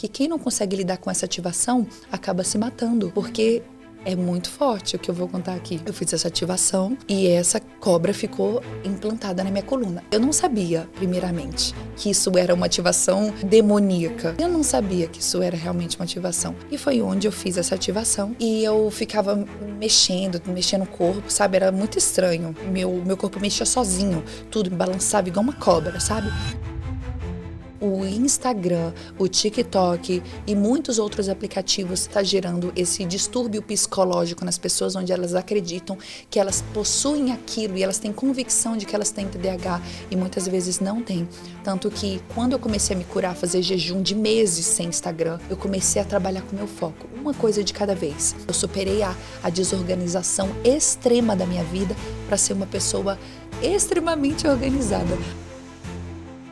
que quem não consegue lidar com essa ativação acaba se matando, porque é muito forte o que eu vou contar aqui. Eu fiz essa ativação e essa cobra ficou implantada na minha coluna. Eu não sabia, primeiramente, que isso era uma ativação demoníaca. Eu não sabia que isso era realmente uma ativação. E foi onde eu fiz essa ativação e eu ficava mexendo o corpo, sabe? Era muito estranho. Meu corpo mexia sozinho, tudo me balançava igual uma cobra, sabe? O Instagram, o TikTok e muitos outros aplicativos estão gerando esse distúrbio psicológico nas pessoas, onde elas acreditam que elas possuem aquilo e elas têm convicção de que elas têm TDAH e muitas vezes não têm. Tanto que quando eu comecei a me curar, fazer jejum de meses sem Instagram, eu comecei a trabalhar com meu foco, uma coisa de cada vez. Eu superei a desorganização extrema da minha vida para ser uma pessoa extremamente organizada.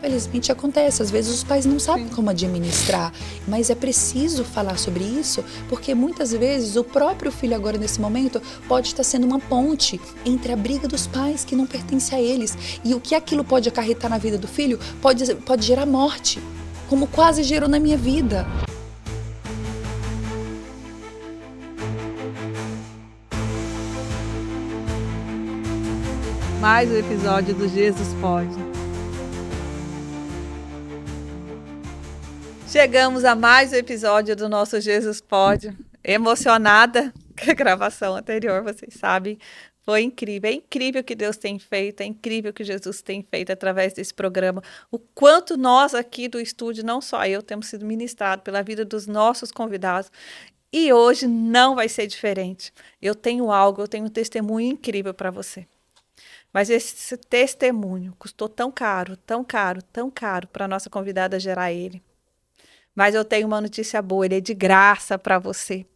Felizmente acontece, às vezes os pais não sabem como administrar, mas é preciso falar sobre isso, porque muitas vezes o próprio filho agora nesse momento pode estar sendo uma ponte entre a briga dos pais que não pertence a eles e o que aquilo pode acarretar na vida do filho pode gerar morte, como quase gerou na minha vida. Mais um episódio do Jesus Pode. Chegamos a mais um episódio do nosso Jesus Pode. Emocionada com a gravação anterior, vocês sabem. Foi incrível. É incrível o que Deus tem feito, é incrível o que Jesus tem feito através desse programa. O quanto nós aqui do estúdio, não só eu, temos sido ministrados pela vida dos nossos convidados. E hoje não vai ser diferente. Eu tenho um testemunho incrível para você. Mas esse testemunho custou tão caro para a nossa convidada gerar ele. Mas eu tenho uma notícia boa, ele é de graça para você.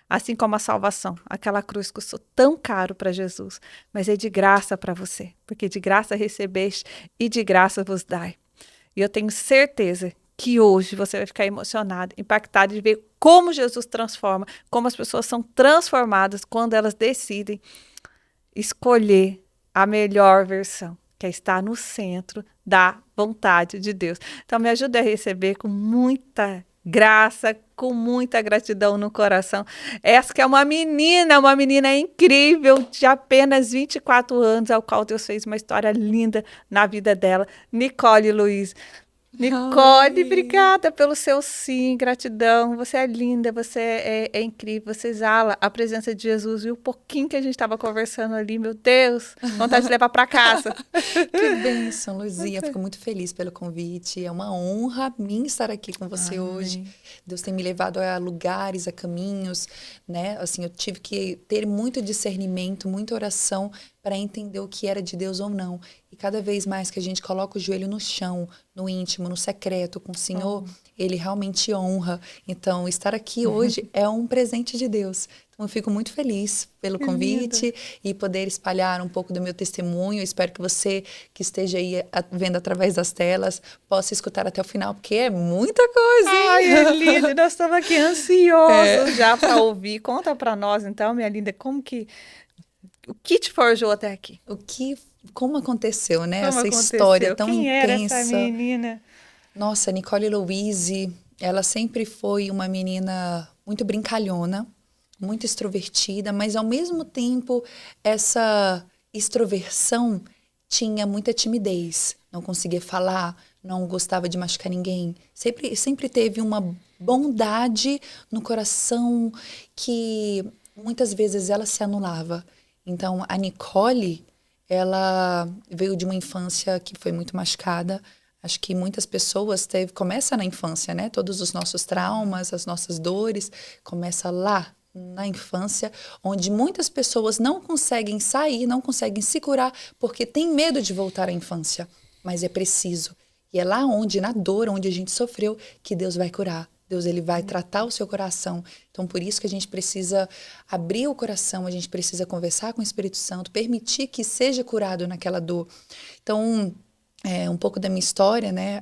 Assim como a salvação, aquela cruz custou tão caro para Jesus, mas é de graça para você, porque de graça recebeste e de graça vos dai. E eu tenho certeza que hoje você vai ficar emocionado, impactado de ver como Jesus transforma, como as pessoas são transformadas quando elas decidem escolher a melhor versão, que é estar no centro da vontade de Deus. Então, me ajude a receber com muita graça, com muita gratidão no coração. Essa que é uma menina incrível, de apenas 24 anos, ao qual Deus fez uma história linda na vida dela, Nicole Luiz. Nicole, obrigada pelo seu sim, gratidão, você é linda, você é incrível, você exala a presença de Jesus, e o pouquinho que a gente estava conversando ali, meu Deus, vontade de levar para casa. Que bênção, Luzia, fico muito feliz pelo convite, é uma honra minha estar aqui com você hoje. Deus tem me levado a lugares, a caminhos, né, assim, eu tive que ter muito discernimento, muita oração para entender o que era de Deus ou não. E cada vez mais que a gente coloca o joelho no chão, no íntimo, no secreto com o Senhor, Ele realmente honra. Então, estar aqui hoje é um presente de Deus. Então, eu fico muito feliz pelo convite e poder espalhar um pouco do meu testemunho. Eu espero que você que esteja aí vendo através das telas possa escutar até o final, porque é muita coisa, hein? Ai, é lindo. Nós estamos aqui ansiosos já para ouvir. Conta para nós, então, minha linda, o que te forjou até aqui? Como aconteceu, né? Essa história tão Quem intensa. Era essa menina? Nossa, Nicole Louise, ela sempre foi uma menina muito brincalhona, muito extrovertida, mas ao mesmo tempo essa extroversão tinha muita timidez. Não conseguia falar, não gostava de machucar ninguém. Sempre teve uma bondade no coração que muitas vezes ela se anulava. Então, a Nicole, ela veio de uma infância que foi muito machucada. Acho que muitas pessoas começa na infância, né? Todos os nossos traumas, as nossas dores, começa lá na infância, onde muitas pessoas não conseguem sair, não conseguem se curar, porque tem medo de voltar à infância. Mas é preciso. E é lá onde, na dor, onde a gente sofreu, que Deus vai curar. Deus, ele vai tratar o seu coração. Então, por isso que a gente precisa abrir o coração, a gente precisa conversar com o Espírito Santo, permitir que seja curado naquela dor. Então, um pouco da minha história, né?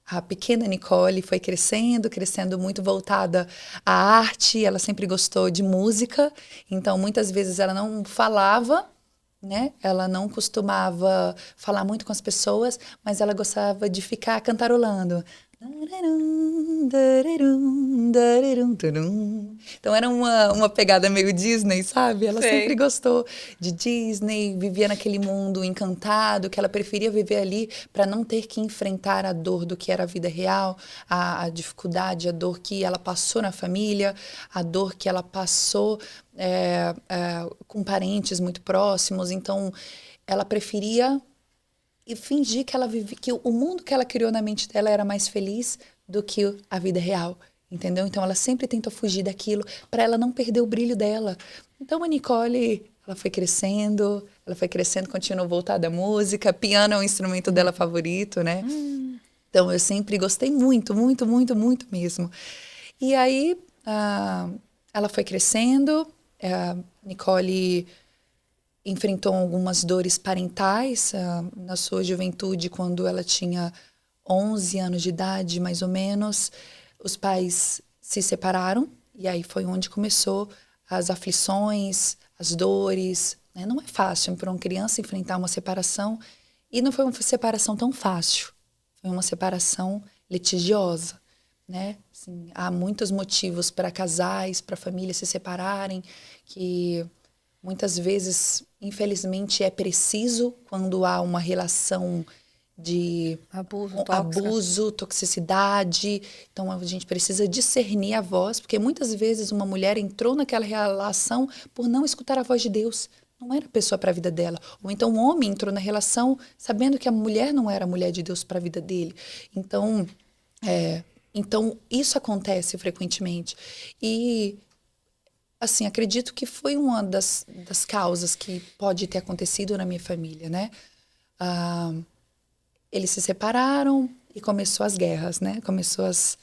A pequena Nicole foi crescendo muito voltada à arte. Ela sempre gostou de música. Então, muitas vezes ela não falava, né? Ela não costumava falar muito com as pessoas, mas ela gostava de ficar cantarolando. Então era uma pegada meio Disney, sabe? Ela Sei. sempre gostou de Disney, vivia naquele mundo encantado, que ela preferia viver ali para não ter que enfrentar a dor do que era a vida real, a dificuldade, a dor que ela passou na família, a dor que ela passou com parentes muito próximos. Então ela preferia e fingir que ela vivia, que o mundo que ela criou na mente dela era mais feliz do que a vida real, entendeu? Então ela sempre tentou fugir daquilo para ela não perder o brilho dela. Então a Nicole, ela foi crescendo, continuou voltada à música, piano é o instrumento dela favorito, né? Então eu sempre gostei muito, muito, muito, muito mesmo. E aí ela foi crescendo, a Nicole enfrentou algumas dores parentais na sua juventude, quando ela tinha 11 anos de idade, mais ou menos. Os pais se separaram e aí foi onde começou as aflições, as dores, né? Não é fácil para uma criança enfrentar uma separação, e não foi uma separação tão fácil. Foi uma separação litigiosa, né? Assim, há muitos motivos para casais, para famílias se separarem, que muitas vezes, infelizmente, é preciso quando há uma relação de abuso, toxicidade. Então, a gente precisa discernir a voz, porque muitas vezes uma mulher entrou naquela relação por não escutar a voz de Deus. Não era a pessoa para a vida dela. Ou então, um homem entrou na relação sabendo que a mulher não era a mulher de Deus para a vida dele. Então, isso acontece frequentemente. E assim, acredito que foi uma das causas que pode ter acontecido na minha família, né? Eles se separaram e começou as guerras, né? Começou as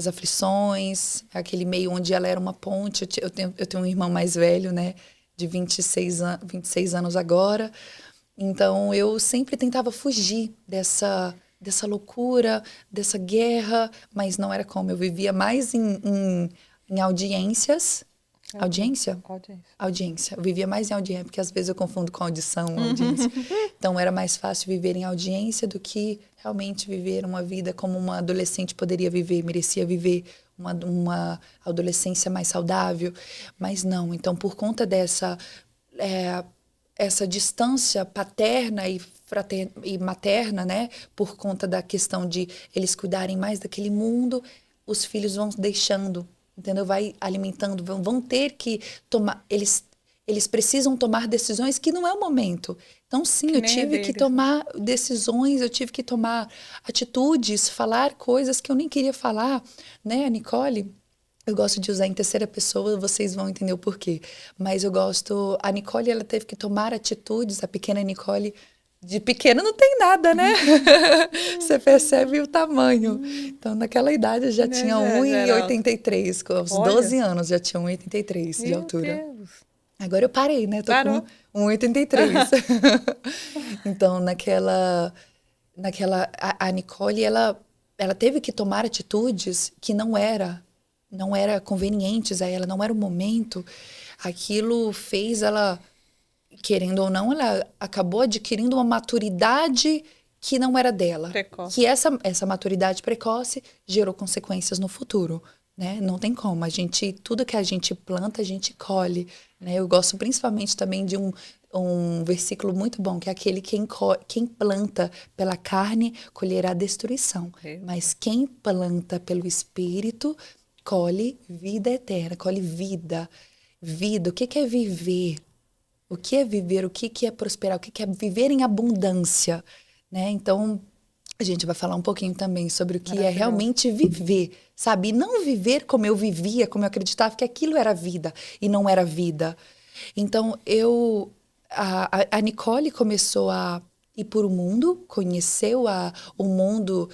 aflições, aquele meio onde ela era uma ponte. Eu tenho um irmão mais velho, né? De 26 anos agora. Então, eu sempre tentava fugir dessa loucura, dessa guerra, mas não era como. Eu vivia mais em audiências. Audiência? Audiência. Eu vivia mais em audiência, porque às vezes eu confundo com audição, audiência. Então, era mais fácil viver em audiência do que realmente viver uma vida como uma adolescente poderia viver, merecia viver uma adolescência mais saudável. Mas não. Então, por conta dessa essa distância paterna e materna, né? Por conta da questão de eles cuidarem mais daquele mundo, os filhos vão deixando, entendeu? Vai alimentando, vão ter que tomar, eles precisam tomar decisões que não é o momento. Então, sim, eu tive que tomar decisões, eu tive que tomar atitudes, falar coisas que eu nem queria falar, né, Nicole? Eu gosto de usar em terceira pessoa, vocês vão entender o porquê. Mas a Nicole, ela teve que tomar atitudes, a pequena Nicole. De pequena não tem nada, né? Você percebe o tamanho. Então, naquela idade, eu já tinha 1,83. Com os 12 anos, já tinha 1,83 de altura. Deus. Agora eu parei, né? Tô com 1,83. Então, a Nicole, ela teve que tomar atitudes que não era convenientes a ela, não era o momento. Aquilo fez ela, querendo ou não, ela acabou adquirindo uma maturidade que não era dela. Precoce. Que essa maturidade precoce gerou consequências no futuro, né? Não tem como. Tudo que a gente planta, a gente colhe, né? Eu gosto principalmente também de um versículo muito bom, que é aquele quem planta pela carne colherá destruição. Mas quem planta pelo Espírito colhe vida eterna, colhe vida. Vida, o que é viver? O que é viver? O que é prosperar? O que é viver em abundância? Né? Então, a gente vai falar um pouquinho também sobre o que é realmente viver, sabe? E não viver como eu vivia, como eu acreditava que aquilo era vida e não era vida. Então, a Nicole começou a ir por o mundo, conheceu o mundo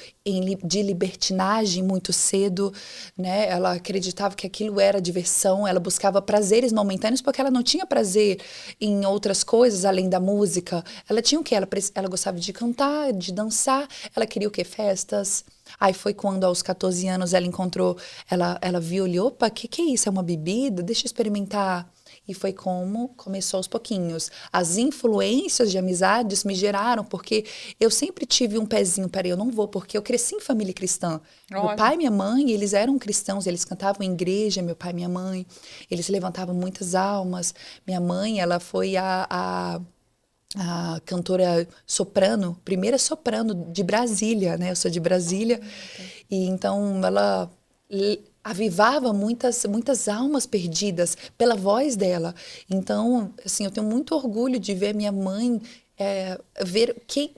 de libertinagem muito cedo, né? Ela acreditava que aquilo era diversão, ela buscava prazeres momentâneos porque ela não tinha prazer em outras coisas além da música. Ela tinha o quê? Ela gostava de cantar, de dançar, ela queria o quê? Festas. Aí foi quando, aos 14 anos, ela encontrou, ela viu, olhou, opa, que é isso? É uma bebida? Deixa eu experimentar. E foi como começou aos pouquinhos. As influências de amizades me geraram, porque eu sempre tive um pezinho, peraí, eu não vou, porque eu cresci em família cristã. Meu Olha. pai e minha mãe, eles eram cristãos, eles cantavam em igreja, meu pai e minha mãe, eles levantavam muitas almas. Minha mãe, ela foi a cantora soprano, primeira soprano de Brasília, né? Eu sou de Brasília. E então ela avivava muitas almas perdidas pela voz dela. Então, assim, eu tenho muito orgulho de ver minha mãe, ver quem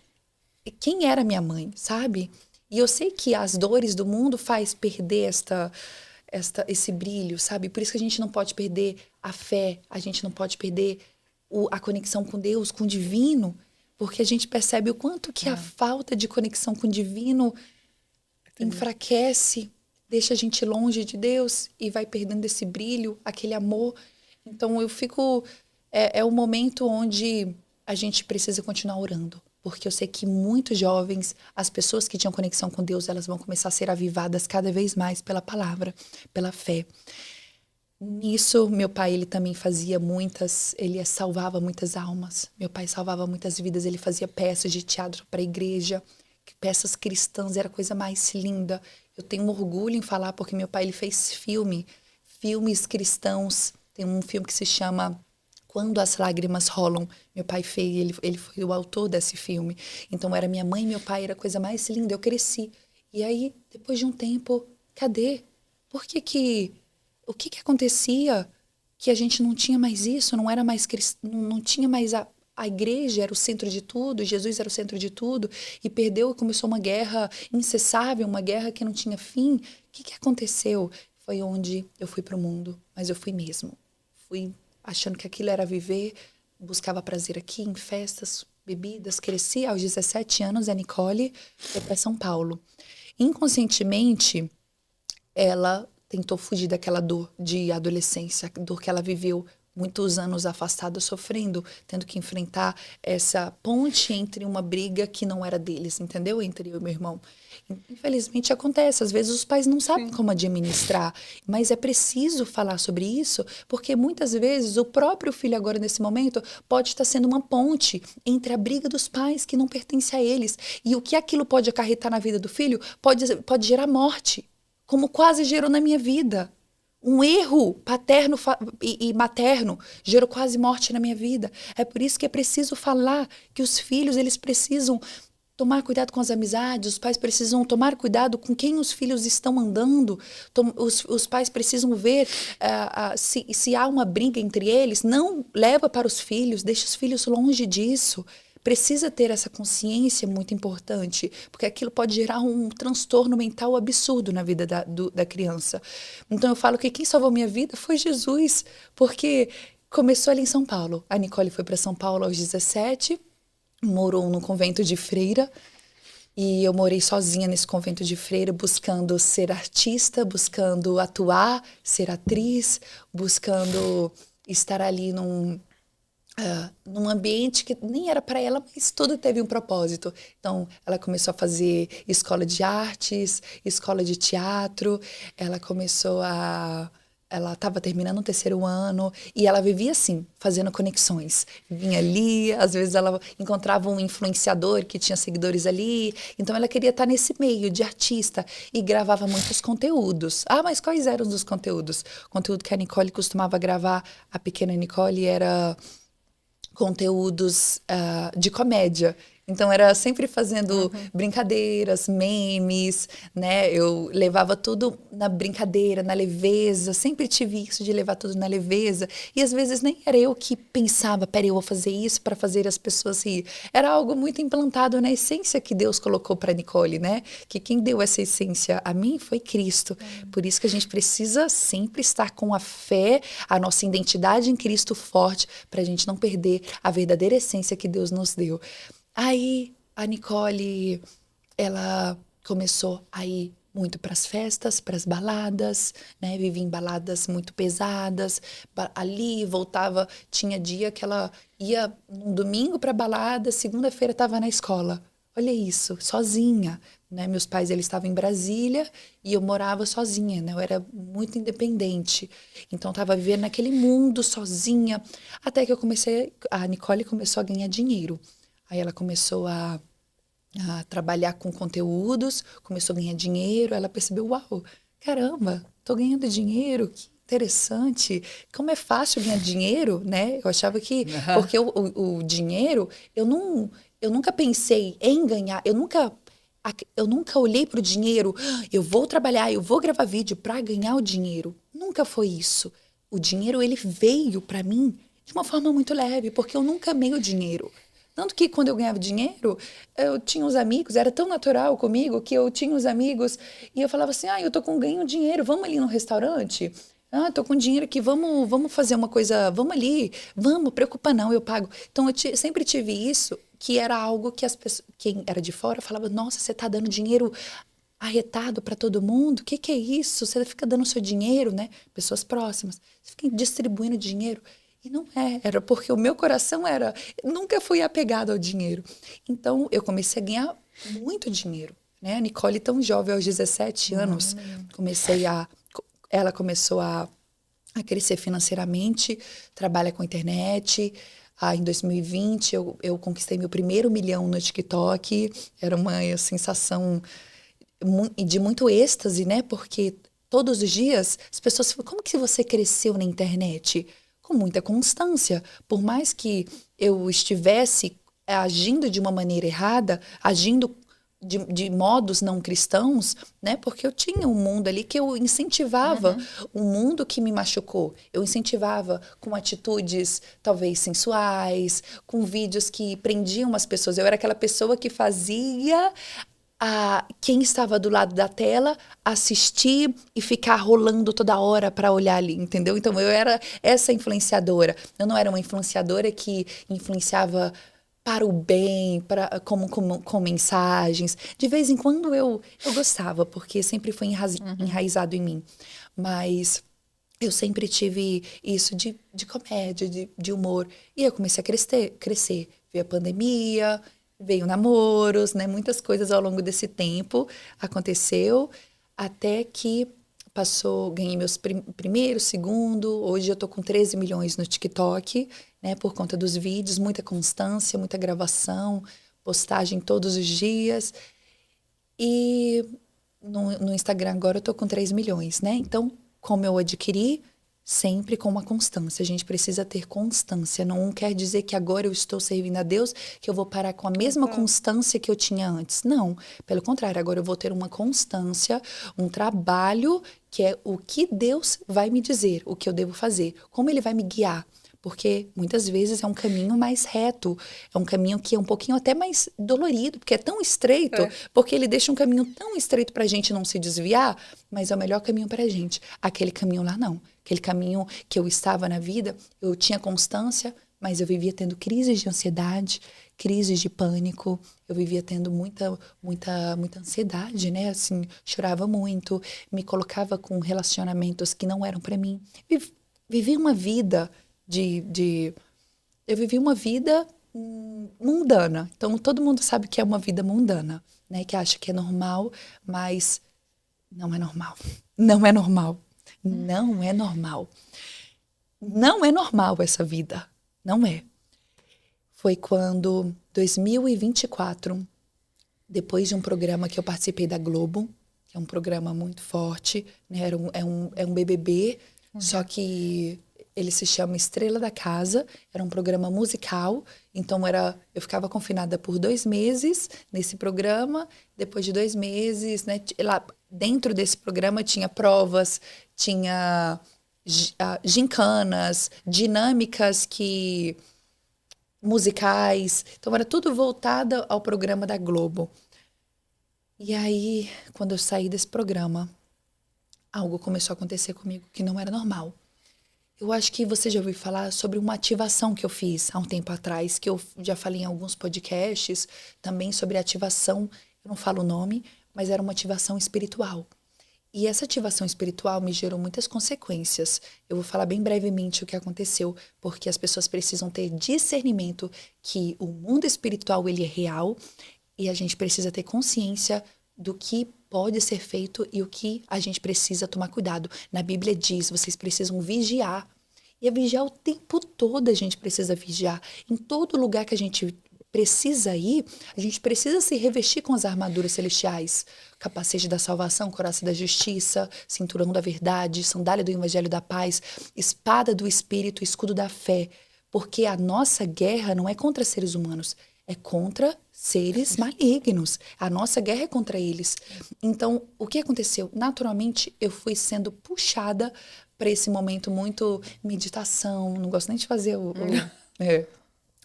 era minha mãe, sabe? E eu sei que as dores do mundo faz perder esse brilho, sabe? Por isso que a gente não pode perder a fé, a gente não pode perder a conexão com Deus, com o divino, porque a gente percebe o quanto que a falta de conexão com o divino enfraquece, deixa a gente longe de Deus e vai perdendo esse brilho, aquele amor. Então eu fico... É um momento onde a gente precisa continuar orando. Porque eu sei que muitos jovens, as pessoas que tinham conexão com Deus, elas vão começar a ser avivadas cada vez mais pela palavra, pela fé. Nisso, meu pai, ele também ele salvava muitas almas. Meu pai salvava muitas vidas, ele fazia peças de teatro para a igreja, peças cristãs, era a coisa mais linda. Eu tenho orgulho em falar, porque meu pai, ele fez filmes cristãos. Tem um filme que se chama Quando as Lágrimas Rolam. Meu pai fez, ele foi o autor desse filme. Então, era minha mãe e meu pai, era a coisa mais linda. Eu cresci. E aí, depois de um tempo, cadê? O que acontecia que a gente não tinha mais isso, não era mais não tinha mais a igreja era o centro de tudo, Jesus era o centro de tudo, e perdeu e começou uma guerra incessável, uma guerra que não tinha fim. O que aconteceu? Foi onde eu fui para o mundo, mas eu fui mesmo. Fui achando que aquilo era viver, buscava prazer aqui em festas, bebidas. Cresci aos 17 anos, a Nicole foi para São Paulo. Inconscientemente, ela tentou fugir daquela dor de adolescência, dor que ela viveu muitos anos afastada, sofrendo, tendo que enfrentar essa ponte entre uma briga que não era deles, entendeu? Entre eu e meu irmão. Infelizmente acontece, às vezes os pais não sabem como administrar, mas é preciso falar sobre isso, porque muitas vezes o próprio filho agora nesse momento pode estar sendo uma ponte entre a briga dos pais que não pertence a eles, e o que aquilo pode acarretar na vida do filho pode gerar morte, como quase gerou na minha vida. Um erro paterno e materno gerou quase morte na minha vida. É por isso que é preciso falar que os filhos, eles precisam tomar cuidado com as amizades, os pais precisam tomar cuidado com quem os filhos estão andando, os pais precisam ver se há uma briga entre eles, não leva para os filhos, deixa os filhos longe disso. Precisa ter essa consciência muito importante, porque aquilo pode gerar um transtorno mental absurdo na vida da criança. Então eu falo que quem salvou minha vida foi Jesus, porque começou ali em São Paulo. A Nicole foi para São Paulo aos 17, morou no convento de freira, e eu morei sozinha nesse convento de freira, buscando ser artista, buscando atuar, ser atriz, buscando estar ali num ambiente que nem era para ela, mas tudo teve um propósito. Então, ela começou a fazer escola de artes, escola de teatro, ela estava terminando o 3º ano e ela vivia assim, fazendo conexões. Vinha ali, às vezes ela encontrava um influenciador que tinha seguidores ali, então ela queria estar nesse meio de artista e gravava muitos conteúdos. Ah, mas quais eram os conteúdos? O conteúdo que a Nicole costumava gravar, a pequena Nicole, era conteúdos de comédia. Então, era sempre fazendo brincadeiras, memes, né? Eu levava tudo na brincadeira, na leveza. Sempre tive isso de levar tudo na leveza. E, às vezes, nem era eu que pensava, peraí, eu vou fazer isso para fazer as pessoas rir. Era algo muito implantado na essência que Deus colocou para Nicole, né? Que quem deu essa essência a mim foi Cristo. Por isso que a gente precisa sempre estar com a fé, a nossa identidade em Cristo forte, para a gente não perder a verdadeira essência que Deus nos deu. Aí a Nicole, ela começou a ir muito para as festas, para as baladas, né? Vivia em baladas muito pesadas, ali voltava, tinha dia que ela ia no domingo para balada, segunda-feira estava na escola. Olha isso, sozinha, né? Meus pais, eles estavam em Brasília e eu morava sozinha, né? Eu era muito independente. Então, estava vivendo naquele mundo sozinha. Até que a Nicole começou a ganhar dinheiro. Aí ela começou a trabalhar com conteúdos, começou a ganhar dinheiro. Ela percebeu, uau, caramba, tô ganhando dinheiro, que interessante. Como é fácil ganhar dinheiro, né? Eu achava que, porque o dinheiro, eu nunca pensei em ganhar, eu nunca olhei para o dinheiro, eu vou trabalhar, eu vou gravar vídeo para ganhar o dinheiro. Nunca foi isso. O dinheiro, ele veio para mim de uma forma muito leve, porque eu nunca amei o dinheiro. Tanto que quando eu ganhava dinheiro, eu tinha uns amigos, era tão natural comigo que eu tinha uns amigos e eu falava assim, eu tô com ganho dinheiro, vamos ali no restaurante? Tô com dinheiro aqui, vamos fazer uma coisa, vamos ali, vamos, preocupa não, eu pago. Então sempre tive isso, que era algo que as pessoas, quem era de fora falava, nossa, você tá dando dinheiro arretado para todo mundo? O que é isso? Você fica dando seu dinheiro, né? Pessoas próximas. Você fica distribuindo dinheiro. E não era porque o meu coração nunca fui apegado ao dinheiro. Então, eu comecei a ganhar muito dinheiro, né? A Nicole, tão jovem, aos 17 anos, ela começou a crescer financeiramente, trabalha com internet. Em 2020, eu conquistei meu primeiro 1 milhão no TikTok. Era uma sensação de muito êxtase, né? Porque todos os dias as pessoas falam, como que você cresceu na internet? Com muita constância. Por mais que eu estivesse agindo de uma maneira errada, agindo de modos não cristãos, né? Porque eu tinha um mundo ali que eu incentivava, um mundo que me machucou. Eu incentivava com atitudes talvez sensuais, com vídeos que prendiam as pessoas. Eu era aquela pessoa que fazia quem estava do lado da tela assistir e ficar rolando toda hora para olhar ali, entendeu? Então eu era essa influenciadora. Eu não era uma influenciadora que influenciava para o bem, com mensagens. De vez em quando eu gostava, porque sempre foi enraizado em mim. Mas eu sempre tive isso de comédia, de humor. E eu comecei a crescer. Veio a pandemia, veio namoros, né? Muitas coisas ao longo desse tempo aconteceu, até que ganhei meus primeiro, segundo, hoje eu tô com 13 milhões no TikTok, né? Por conta dos vídeos, muita constância, muita gravação, postagem todos os dias. E no Instagram agora eu tô com 3 milhões, né? Então, como eu adquiri, sempre com uma constância. A gente precisa ter constância. Não quer dizer que agora eu estou servindo a Deus, que eu vou parar com a mesma constância que eu tinha antes. Não. Pelo contrário, agora eu vou ter uma constância, um trabalho que é o que Deus vai me dizer, o que eu devo fazer, como Ele vai me guiar. Porque muitas vezes é um caminho mais reto, é um caminho que é um pouquinho até mais dolorido, porque é tão estreito, porque ele deixa um caminho tão estreito para a gente não se desviar, mas é o melhor caminho para a gente. Aquele caminho lá não. Aquele caminho que eu estava na vida, eu tinha constância, mas eu vivia tendo crises de ansiedade, crises de pânico, eu vivia tendo muita ansiedade, né? Assim, chorava muito, me colocava com relacionamentos que não eram para mim. Vivi uma vida eu vivi uma vida mundana. Então, todo mundo sabe que é uma vida mundana, né? Que acha que é normal, mas não é normal. Não é normal. Não é normal. Não é normal essa vida. Não é. Foi quando, 2024, depois de um programa que eu participei da Globo, que é um programa muito forte, né? É um BBB, só que ele se chama Estrela da Casa, era um programa musical, então eu ficava confinada por 2 meses nesse programa, depois de 2 meses, né, lá dentro desse programa tinha provas, tinha gincanas, dinâmicas musicais, então era tudo voltado ao programa da Globo. E aí, quando eu saí desse programa, algo começou a acontecer comigo que não era normal. Eu acho que você já ouviu falar sobre uma ativação que eu fiz há um tempo atrás, que eu já falei em alguns podcasts, também sobre ativação, eu não falo o nome, mas era uma ativação espiritual. E essa ativação espiritual me gerou muitas consequências. Eu vou falar bem brevemente o que aconteceu, porque as pessoas precisam ter discernimento que o mundo espiritual ele é real E a gente precisa ter consciência do que pode ser feito e o que a gente precisa tomar cuidado. Na Bíblia diz, vocês precisam vigiar. E é vigiar o tempo todo, a gente precisa vigiar. Em todo lugar que a gente precisa ir, a gente precisa se revestir com as armaduras celestiais. Capacete da salvação, coraça da justiça, cinturão da verdade, sandália do evangelho da paz, espada do espírito, escudo da fé. Porque a nossa guerra não é contra seres humanos, é contra seres malignos. A nossa guerra é contra eles. Então, o que aconteceu? Naturalmente, eu fui sendo puxada para esse momento muito meditação. Não gosto nem de fazer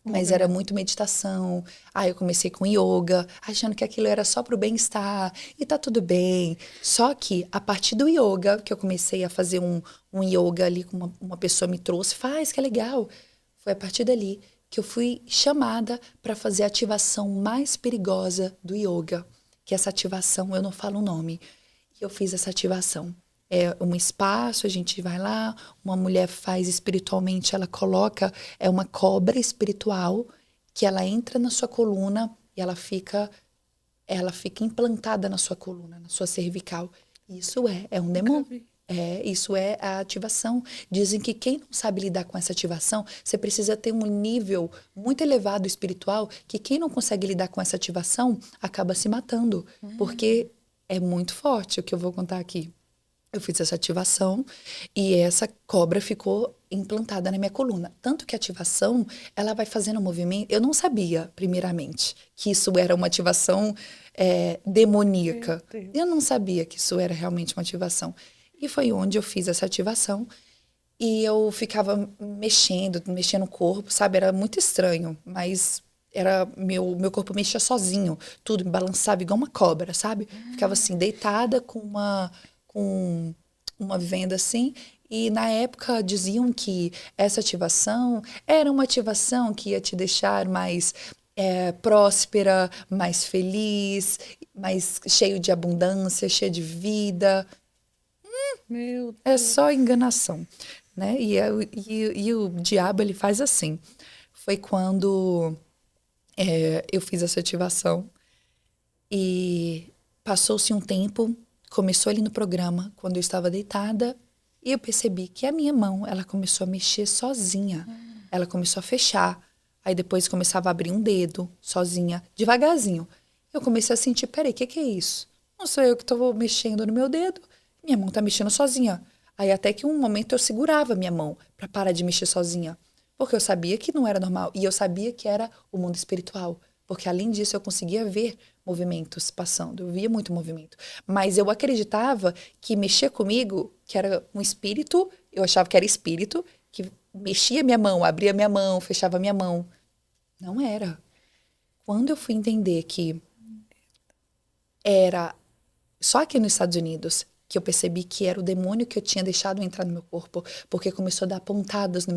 mas era muito meditação. Aí eu comecei com yoga, achando que aquilo era só pro bem-estar. E tá tudo bem. Só que, a partir do yoga, que eu comecei a fazer um yoga ali, com uma pessoa me trouxe, faz, que é legal. Foi a partir dali que eu fui chamada para fazer a ativação mais perigosa do yoga. Que essa ativação, eu não falo o nome. E eu fiz essa ativação. É um espaço, a gente vai lá, uma mulher faz espiritualmente, ela coloca, é uma cobra espiritual que ela entra na sua coluna e ela fica implantada na sua coluna, na sua cervical. Isso é um demônio. Isso é a ativação. Dizem que quem não sabe lidar com essa ativação, você precisa ter um nível muito elevado espiritual, que quem não consegue lidar com essa ativação acaba se matando, porque é muito forte o que eu vou contar aqui. Eu fiz essa ativação e essa cobra ficou implantada na minha coluna. Tanto que a ativação, ela vai fazendo um movimento. Eu não sabia, primeiramente, que isso era uma ativação demoníaca. Eu não sabia que isso era realmente uma ativação. E foi onde eu fiz essa ativação e eu ficava mexendo o corpo, sabe? Era muito estranho, mas era meu corpo mexia sozinho. Tudo me balançava igual uma cobra, sabe? Ficava assim, deitada com uma venda assim, e na época diziam que essa ativação era uma ativação que ia te deixar mais próspera, mais feliz, mais cheio de abundância, cheio de vida. Meu Deus. É só enganação, né? E o diabo, ele faz assim. Foi quando eu fiz essa ativação e passou-se um tempo. Começou ali no programa, quando eu estava deitada, e eu percebi que a minha mão, ela começou a mexer sozinha. Ela começou a fechar. Aí depois começava a abrir um dedo, sozinha, devagarzinho. Eu comecei a sentir, peraí, o que é isso? Não sou eu que estou mexendo no meu dedo, minha mão está mexendo sozinha. Aí até que um momento eu segurava minha mão para parar de mexer sozinha. Porque eu sabia que não era normal. E eu sabia que era o mundo espiritual. Porque além disso eu conseguia ver movimentos passando, eu via muito movimento. Mas eu acreditava que mexer comigo, que era um espírito, eu achava que era espírito, que mexia minha mão, abria minha mão, fechava minha mão. Não era. Quando eu fui entender que era só aqui nos Estados Unidos que eu percebi que era o demônio que eu tinha deixado entrar no meu corpo, porque começou a dar pontadas no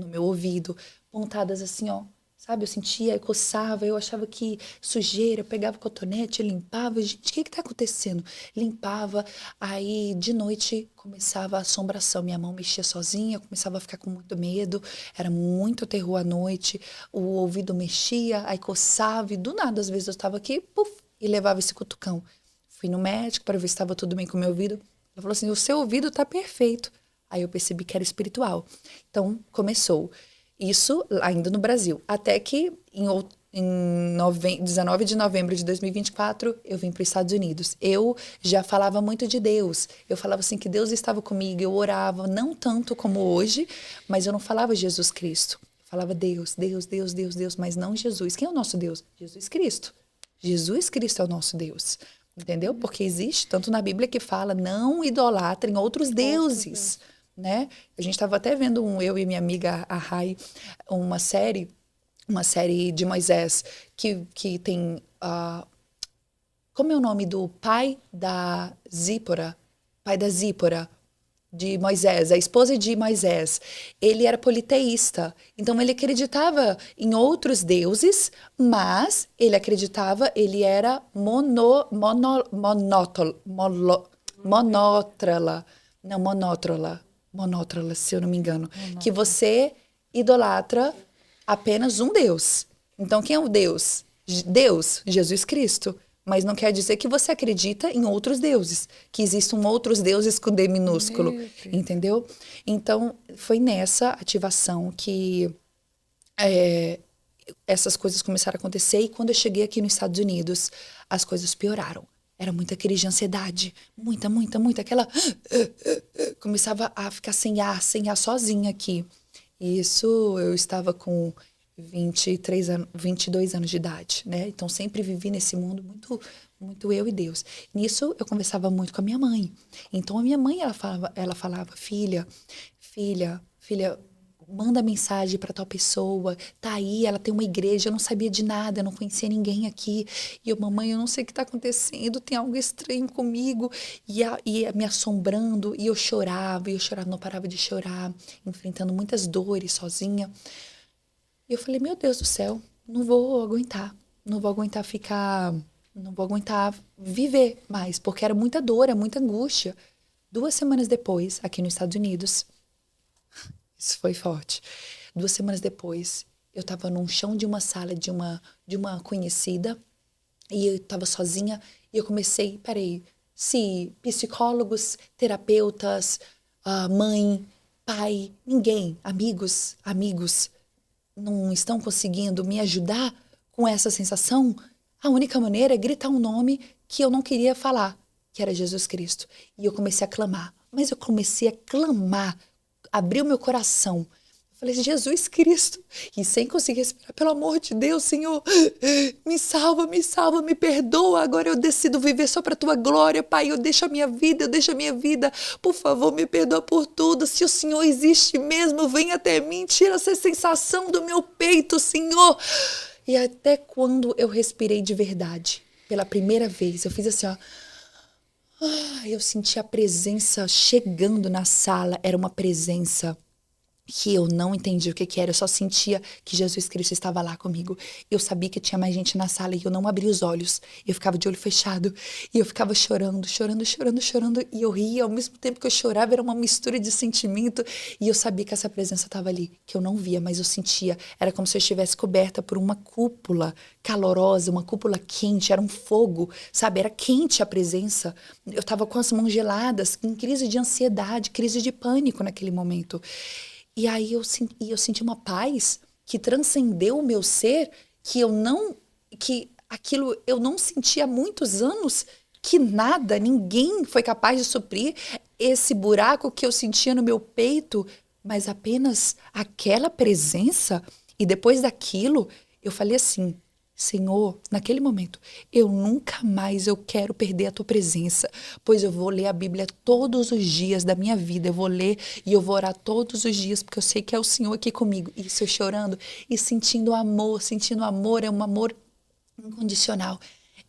meu ouvido, pontadas assim, ó. Sabe, eu sentia, eu coçava, eu achava que sujeira, eu pegava o cotonete, limpava. Gente, o que tá acontecendo? Limpava, aí de noite começava a assombração. Minha mão mexia sozinha, eu começava a ficar com muito medo, era muito terror à noite. O ouvido mexia, aí coçava, e do nada, às vezes eu estava aqui, puf, e levava esse cutucão. Fui no médico para ver se estava tudo bem com o meu ouvido. Ela falou assim, o seu ouvido tá perfeito. Aí eu percebi que era espiritual. Então, começou. Isso ainda no Brasil. Até que em 19 de novembro de 2024, eu vim para os Estados Unidos. Eu já falava muito de Deus. Eu falava assim que Deus estava comigo, eu orava, não tanto como hoje, mas eu não falava Jesus Cristo. Eu falava Deus, Deus, Deus, Deus, Deus, mas não Jesus. Quem é o nosso Deus? Jesus Cristo. Jesus Cristo é o nosso Deus. Entendeu? Porque existe tanto na Bíblia que fala, não idolatrem outros deuses. Né? A gente estava até vendo, eu e minha amiga, a Rai, uma série de Moisés, que tem... como é o nome do pai da Zípora? Pai da Zípora, de Moisés, a esposa de Moisés. Ele era politeísta, então ele acreditava em outros deuses, mas ele acreditava, ele era monótrala, se eu não me engano, que você idolatra apenas um Deus. Então, quem é o Deus? Deus, Jesus Cristo. Mas não quer dizer que você acredita em outros deuses, que existam outros deuses com D minúsculo, entendeu? Então, foi nessa ativação que essas coisas começaram a acontecer. E quando eu cheguei aqui nos Estados Unidos, as coisas pioraram. Era muita crise de ansiedade, muita, aquela... Começava a ficar sem ar sozinha aqui. E isso eu estava com 22 anos de idade, né? Então sempre vivi nesse mundo muito eu e Deus. Nisso eu conversava muito com a minha mãe. Então a minha mãe, ela falava, filha, manda mensagem para tal pessoa, tá aí, ela tem uma igreja, eu não sabia de nada, eu não conhecia ninguém aqui. E eu, mamãe, eu não sei o que está acontecendo, tem algo estranho comigo. E me assombrando, e eu chorava, não parava de chorar, enfrentando muitas dores sozinha. E eu falei, meu Deus do céu, não vou aguentar viver mais, porque era muita dor, era muita angústia. 2 semanas depois, aqui nos Estados Unidos, isso foi forte. 2 semanas depois, eu estava num chão de uma sala de uma conhecida, e eu estava sozinha, e eu comecei, se psicólogos, terapeutas, mãe, pai, ninguém, amigos, não estão conseguindo me ajudar com essa sensação, a única maneira é gritar um nome que eu não queria falar, que era Jesus Cristo. E eu comecei a clamar. Mas eu comecei a clamar, abri o meu coração. Eu falei, Jesus Cristo. E sem conseguir respirar, pelo amor de Deus, Senhor, me salva, me perdoa. Agora eu decido viver só para a tua glória, Pai. Eu deixo a minha vida. Por favor, me perdoa por tudo. Se o Senhor existe mesmo, vem até mim, tira essa sensação do meu peito, Senhor. E até quando eu respirei de verdade, pela primeira vez, eu fiz assim, ó. Eu senti a presença chegando na sala. Era uma presença que eu não entendi o que era, eu só sentia que Jesus Cristo estava lá comigo. Eu sabia que tinha mais gente na sala e eu não abria os olhos. Eu ficava de olho fechado e eu ficava chorando, e eu ria. Ao mesmo tempo que eu chorava, era uma mistura de sentimento, e eu sabia que essa presença estava ali, que eu não via, mas eu sentia. Era como se eu estivesse coberta por uma cúpula calorosa, uma cúpula quente, era um fogo, sabe? Era quente a presença. Eu estava com as mãos geladas, em crise de ansiedade, crise de pânico naquele momento. E aí eu senti uma paz que transcendeu o meu ser, que aquilo eu não sentia há muitos anos, que ninguém foi capaz de suprir esse buraco que eu sentia no meu peito, mas apenas aquela presença. E depois daquilo, eu falei assim, Senhor, naquele momento, eu nunca mais quero perder a tua presença, pois eu vou ler a Bíblia todos os dias da minha vida, eu vou ler e eu vou orar todos os dias, porque eu sei que é o Senhor aqui comigo. Isso eu chorando e sentindo amor, é um amor incondicional.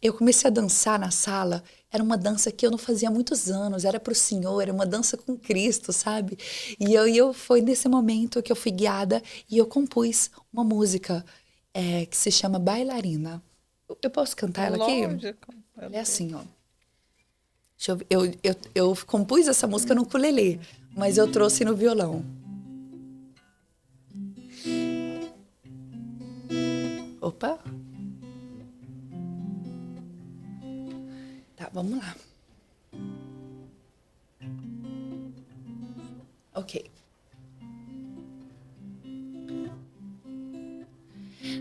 Eu comecei a dançar na sala, era uma dança que eu não fazia há muitos anos, era para o Senhor, era uma dança com Cristo, sabe? E foi nesse momento que eu fui guiada e eu compus uma música que se chama Bailarina. Eu posso cantar ela aqui? Lógico. Ela é assim, ó. Deixa eu ver. Eu compus essa música no ukulele, mas eu trouxe no violão. Opa! Tá, vamos lá. Ok.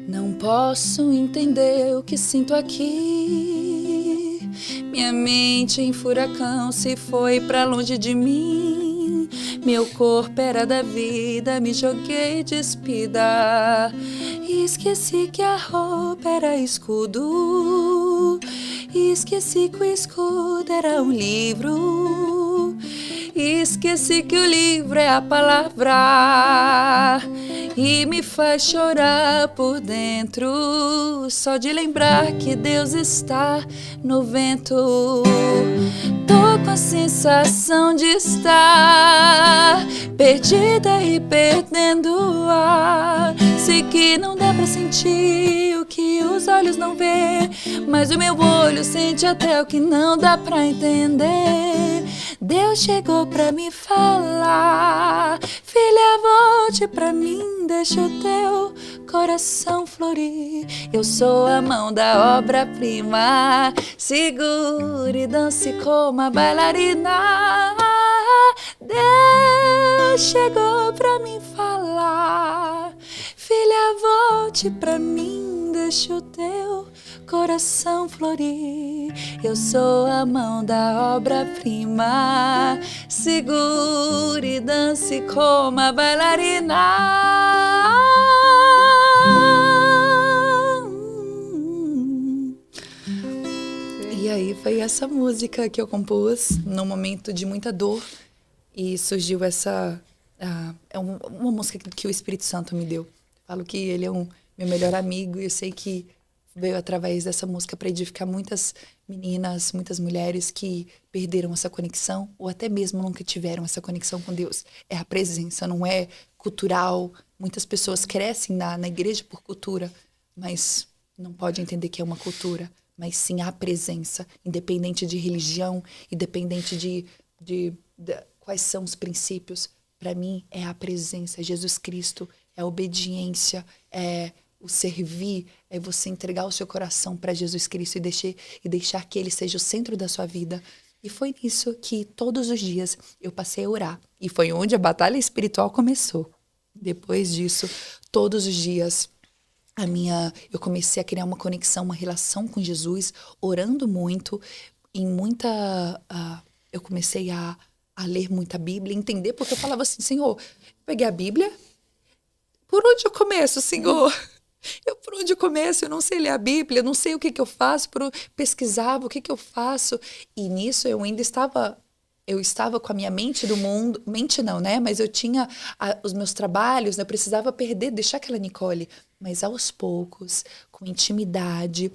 Não posso entender o que sinto aqui. Minha mente em furacão se foi pra longe de mim. Meu corpo era da vida, me joguei despida. Esqueci que a roupa era escudo. Esqueci que o escudo era um livro. Esqueci que o livro é a palavra. E me faz chorar por dentro, só de lembrar que Deus está no vento. Tô com a sensação de estar perdida e perdendo o ar. Sei que não dá pra sentir o que os olhos não vê, mas o meu olho sente até o que não dá pra entender. Deus chegou pra me falar, filha, volte pra mim, deixa o teu coração florir. Eu sou a mão da obra-prima. Segure e dance como a bailarina. Deus chegou pra me falar: filha, volte pra mim, deixa o teu coração florir. Eu sou a mão da obra-prima. Segure e dance como a bailarina. E aí foi essa música que eu compus num momento de muita dor. E surgiu essa... é uma música que o Espírito Santo me deu. Falo que ele é meu melhor amigo e eu sei que veio através dessa música para edificar muitas meninas, muitas mulheres que perderam essa conexão ou até mesmo nunca tiveram essa conexão com Deus. É a presença, não é cultural. Muitas pessoas crescem na igreja por cultura, mas não pode entender que é uma cultura, mas sim a presença, independente de religião, independente de quais são os princípios. Para mim, é a presença, é Jesus Cristo, é a obediência, é o servir, é você entregar o seu coração para Jesus Cristo e deixar que Ele seja o centro da sua vida. E foi nisso que todos os dias eu passei a orar. E foi onde a batalha espiritual começou. Depois disso, todos os dias, eu comecei a criar uma conexão, uma relação com Jesus, orando muito, eu comecei a ler muita Bíblia, entender, porque eu falava assim: Senhor, peguei a Bíblia, por onde eu começo, Senhor? Por onde eu começo? Eu não sei ler a Bíblia, eu não sei o que eu faço, pesquisava o que eu faço. E nisso eu ainda estava com a minha mente do mundo, mente não, né? Mas eu tinha os meus trabalhos, né? Eu precisava deixar aquela Nicole. Mas aos poucos, com intimidade,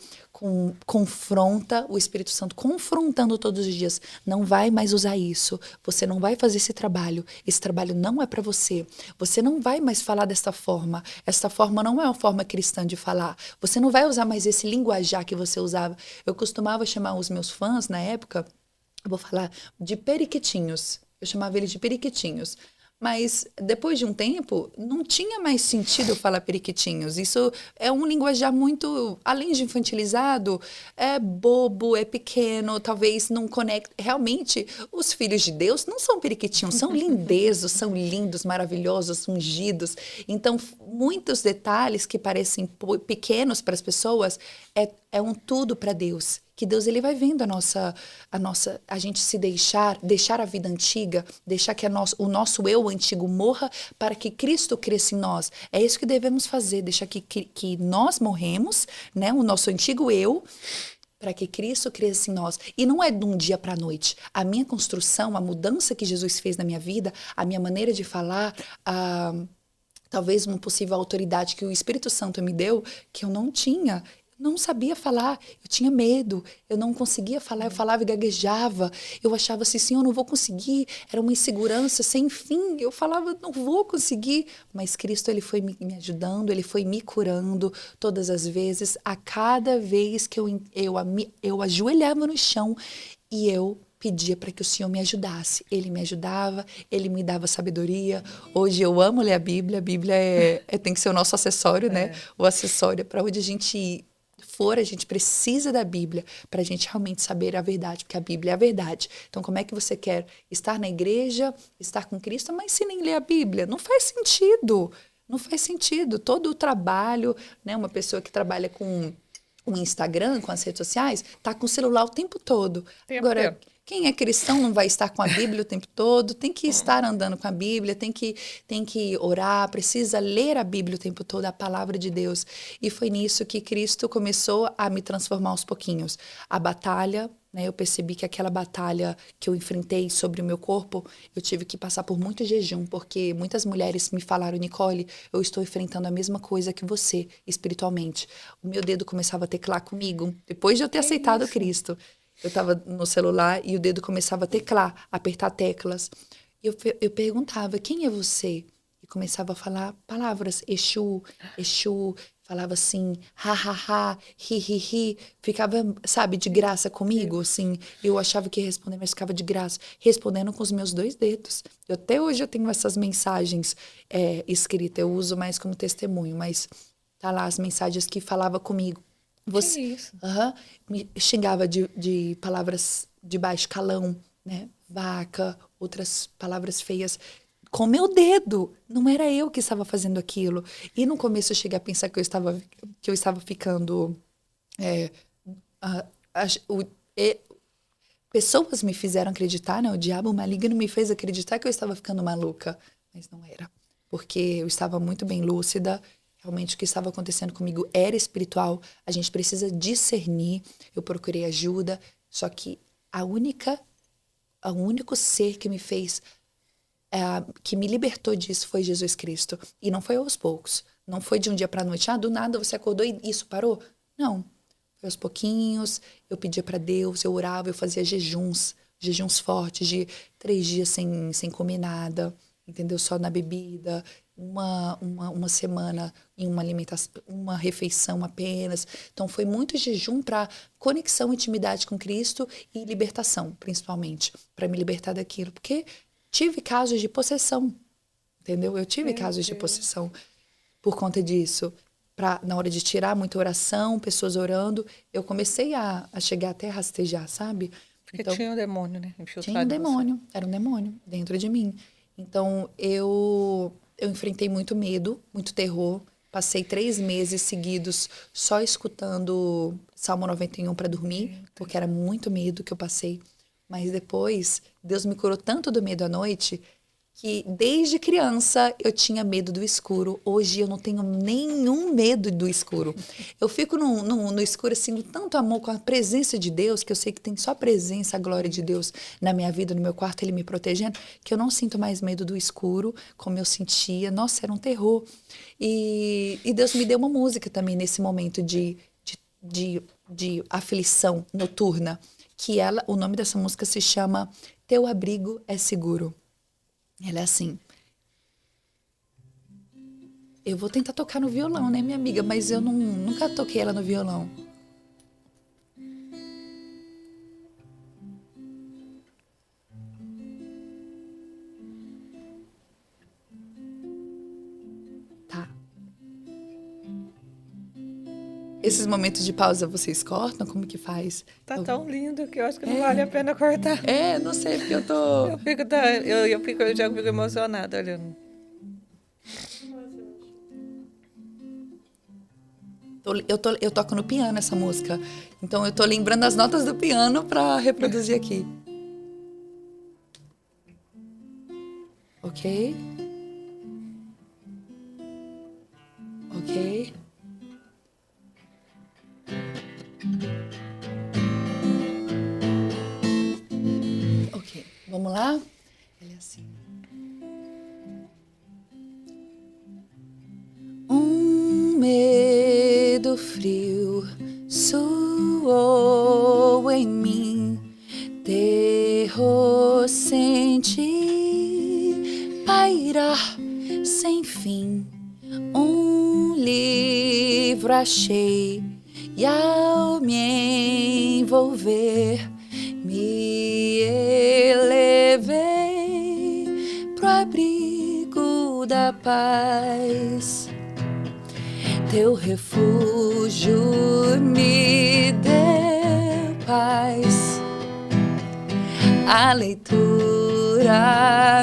confronta o Espírito Santo, confrontando todos os dias. Não vai mais usar isso. Você não vai fazer esse trabalho. Esse trabalho não é para você. Você não vai mais falar dessa forma. Essa forma não é uma forma cristã de falar. Você não vai usar mais esse linguajar que você usava. Eu costumava chamar os meus fãs, na época, eu vou falar de periquitinhos. Eu chamava eles de periquitinhos. Mas depois de um tempo, não tinha mais sentido eu falar periquitinhos. Isso é um linguajar muito, além de infantilizado, é bobo, é pequeno, talvez não conecte. Realmente, os filhos de Deus não são periquitinhos, são lindezos, são lindos, maravilhosos, ungidos. Então, muitos detalhes que parecem pequenos para as pessoas é um tudo para Deus. Que Deus, ele vai vendo a gente se deixar a vida antiga, deixar que o nosso eu antigo morra para que Cristo cresça em nós. É isso que devemos fazer, deixar que nós morremos, né, o nosso antigo eu, para que Cristo cresça em nós. E não é de um dia para a noite. A minha construção, a mudança que Jesus fez na minha vida, a minha maneira de falar, talvez uma possível autoridade que o Espírito Santo me deu, que eu não tinha. Não sabia falar, eu tinha medo, eu não conseguia falar, eu falava e gaguejava, eu achava assim, Senhor, eu não vou conseguir, era uma insegurança sem fim, eu falava, não vou conseguir, mas Cristo, ele foi me ajudando, ele foi me curando todas as vezes, a cada vez que eu ajoelhava no chão e eu pedia para que o Senhor me ajudasse. Ele me ajudava, ele me dava sabedoria. Hoje eu amo ler a Bíblia tem que ser o nosso acessório, né? O acessório para onde a gente a gente precisa da Bíblia para a gente realmente saber a verdade, porque a Bíblia é a verdade. Então, como é que você quer estar na igreja, estar com Cristo, mas se nem ler a Bíblia? Não faz sentido. Não faz sentido. Todo o trabalho, né? Uma pessoa que trabalha com o Instagram, com as redes sociais, está com o celular o tempo todo. Agora, quem é cristão não vai estar com a Bíblia o tempo todo, tem que estar andando com a Bíblia, tem que orar, precisa ler a Bíblia o tempo todo, a palavra de Deus. E foi nisso que Cristo começou a me transformar aos pouquinhos. A batalha, né, eu percebi que aquela batalha que eu enfrentei sobre o meu corpo, eu tive que passar por muito jejum, porque muitas mulheres me falaram, Nicole, eu estou enfrentando a mesma coisa que você, espiritualmente. O meu dedo começava a teclar comigo, depois de eu ter aceitado Cristo. Eu estava no celular e o dedo começava a teclar, apertar teclas. Eu perguntava, quem é você? E começava a falar palavras, Exu, Exu, falava assim, ha, ha, ha, hi, hi, hi. Ficava, sabe, de graça comigo, assim. Eu achava que ia responder, mas ficava de graça, respondendo com os meus 2 dedos. Até hoje eu tenho essas mensagens escritas, eu uso mais como testemunho, mas Tá lá as mensagens que falava comigo. Que isso? Me xingava de palavras de baixo calão, né? Vaca, outras palavras feias. Com meu dedo. Não era eu que estava fazendo aquilo. E no começo eu cheguei a pensar que eu estava ficando... a- a- o- e- pessoas me fizeram acreditar, né? O diabo maligno me fez acreditar que eu estava ficando maluca. Mas não era. Porque eu estava muito bem lúcida. Realmente o que estava acontecendo comigo era espiritual. A gente precisa discernir. Eu procurei ajuda. Só que o único ser que me fez, que me libertou disso foi Jesus Cristo. E não foi aos poucos. Não foi de um dia para a noite. Do nada você acordou e isso parou. Não. Foi aos pouquinhos. Eu pedia para Deus, eu orava, eu fazia jejuns fortes de 3 dias sem comer nada. Entendeu? Só na bebida. Uma semana em uma alimentação, uma refeição apenas. Então foi muito jejum para conexão, intimidade com Cristo e libertação, principalmente, para me libertar daquilo, porque tive casos de possessão, entendeu? Eu tive casos de possessão por conta disso. Na hora de tirar muita oração, pessoas orando, eu comecei a chegar até a rastejar, sabe? Porque tinha um demônio, né? Tinha um demônio, era um demônio dentro de mim. Então, eu enfrentei muito medo, muito terror. Passei 3 meses seguidos só escutando Salmo 91 para dormir, porque era muito medo que eu passei. Mas depois, Deus me curou tanto do medo à noite que desde criança eu tinha medo do escuro. Hoje eu não tenho nenhum medo do escuro. Eu fico no escuro assim, tanto amor com a presença de Deus, que eu sei que tem só a presença, a glória de Deus na minha vida, no meu quarto, Ele me protegendo, que eu não sinto mais medo do escuro, como eu sentia. Nossa, era um terror. E Deus me deu uma música também nesse momento de aflição noturna, que o nome dessa música se chama Teu Abrigo é Seguro. Ela é assim. Eu vou tentar tocar no violão, né, minha amiga? Mas eu nunca toquei ela no violão. Tá. Esses momentos de pausa vocês cortam? Como que faz? Tá tão lindo que eu acho que não vale a pena cortar. Não sei, porque eu tô... Eu já fico emocionada olhando. Eu toco no piano essa música. Então eu tô lembrando as notas do piano pra reproduzir aqui. Ok? Ok? Ok, vamos lá? Ele é assim. Medo frio soou em mim, terror senti pairar sem fim. Livro achei e ao me envolver me elevei pro abrigo da paz. Teu refúgio me deu paz. A leitura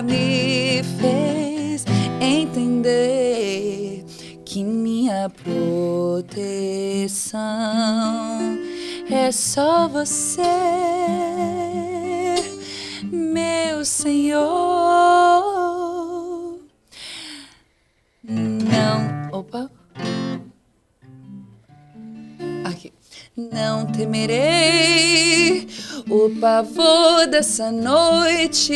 me fez entender que minha proteção é só você, meu Senhor. Não, opa. Aqui. Não temerei o pavor dessa noite.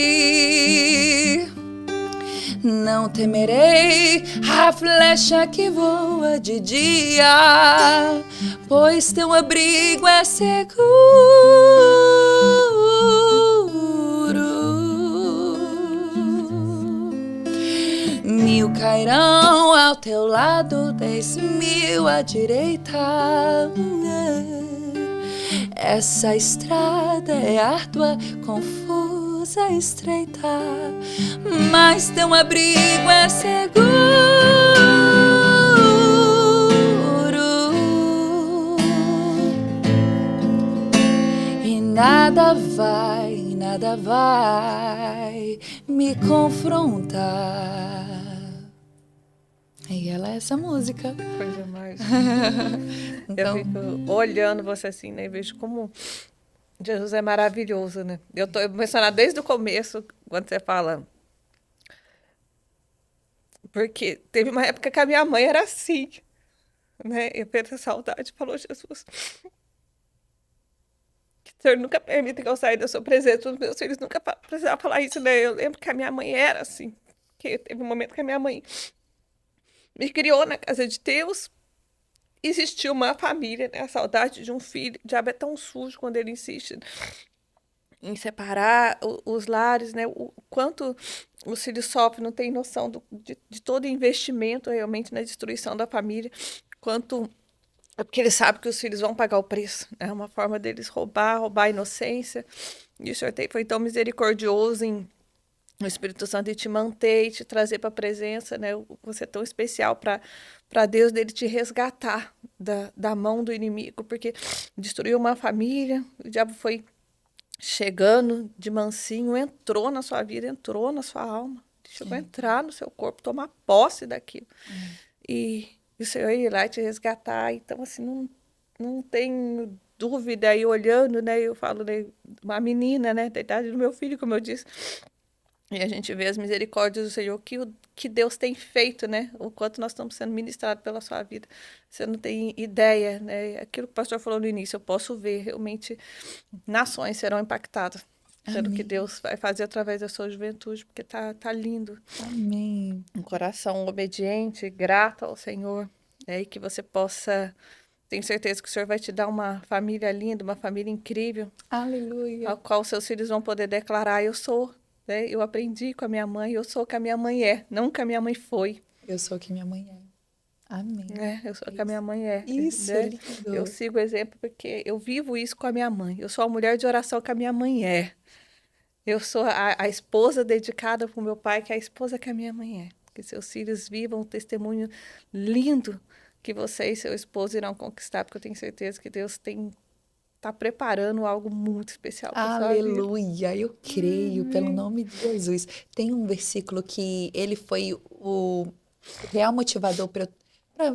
Não temerei a flecha que voa de dia, pois teu abrigo é seguro. 1000 cairão ao teu lado, 10.000 à direita. Essa estrada é árdua, confusa, estreita, mas teu abrigo é seguro. nada vai me confrontar. E ela é essa música. Coisa mais. Então, Eu fico olhando você assim, né? E vejo como Jesus é maravilhoso, né? Eu tô emocionada desde o começo, quando você fala. Porque teve uma época que a minha mãe era assim, né? Eu perdi a saudade, falou Jesus. Que o Senhor nunca permita que eu saia da sua presença, os meus filhos nunca precisavam falar isso, né? Eu lembro que a minha mãe era assim. Que teve um momento que a minha mãe me criou na casa de Deus. Existia uma família, né? A saudade de um filho. O diabo é tão sujo quando ele insiste em separar os lares, né? O quanto os filhos sofrem, não tem noção de todo o investimento realmente na destruição da família. Quanto é porque eles sabem que os filhos vão pagar o preço. É uma forma deles roubar a inocência. E o Senhor foi tão misericordioso em o Espírito Santo te manter e te trazer para a presença, né? Você é tão especial para Deus, dele te resgatar da mão do inimigo, porque destruiu uma família, o diabo foi chegando de mansinho, entrou na sua vida, entrou na sua alma, chegou a entrar no seu corpo, tomar posse daquilo. E o Senhor ir lá te resgatar. Então, assim, não tenho dúvida aí olhando, né? Eu falo, né, uma menina, né, da idade do meu filho, como eu disse. E a gente vê as misericórdias do Senhor, que Deus tem feito, né? O quanto nós estamos sendo ministrados pela sua vida. Você não tem ideia, né? Aquilo que o pastor falou no início, eu posso ver, realmente, nações serão impactadas pelo que Deus vai fazer através da sua juventude, porque tá lindo. Amém. Um coração obediente, grato ao Senhor, e que você possa... Tenho certeza que o Senhor vai te dar uma família linda, uma família incrível, Aleluia. ao qual seus filhos vão poder declarar, eu sou... Eu aprendi com a minha mãe, eu sou o que a minha mãe é, não o que a minha mãe foi. Eu sou o que minha mãe é. Amém. Eu sou o que a minha mãe é. Isso, né? lindo. Eu sigo o exemplo porque eu vivo isso com a minha mãe. Eu sou a mulher de oração que a minha mãe é. Eu sou a esposa dedicada para o meu pai, que é a esposa que a minha mãe é. Que seus filhos vivam um testemunho lindo que você e seu esposo irão conquistar, porque eu tenho certeza que Deus está preparando algo muito especial para sua vida. Aleluia, eu creio, pelo nome de Jesus. Tem um versículo que ele foi o real motivador para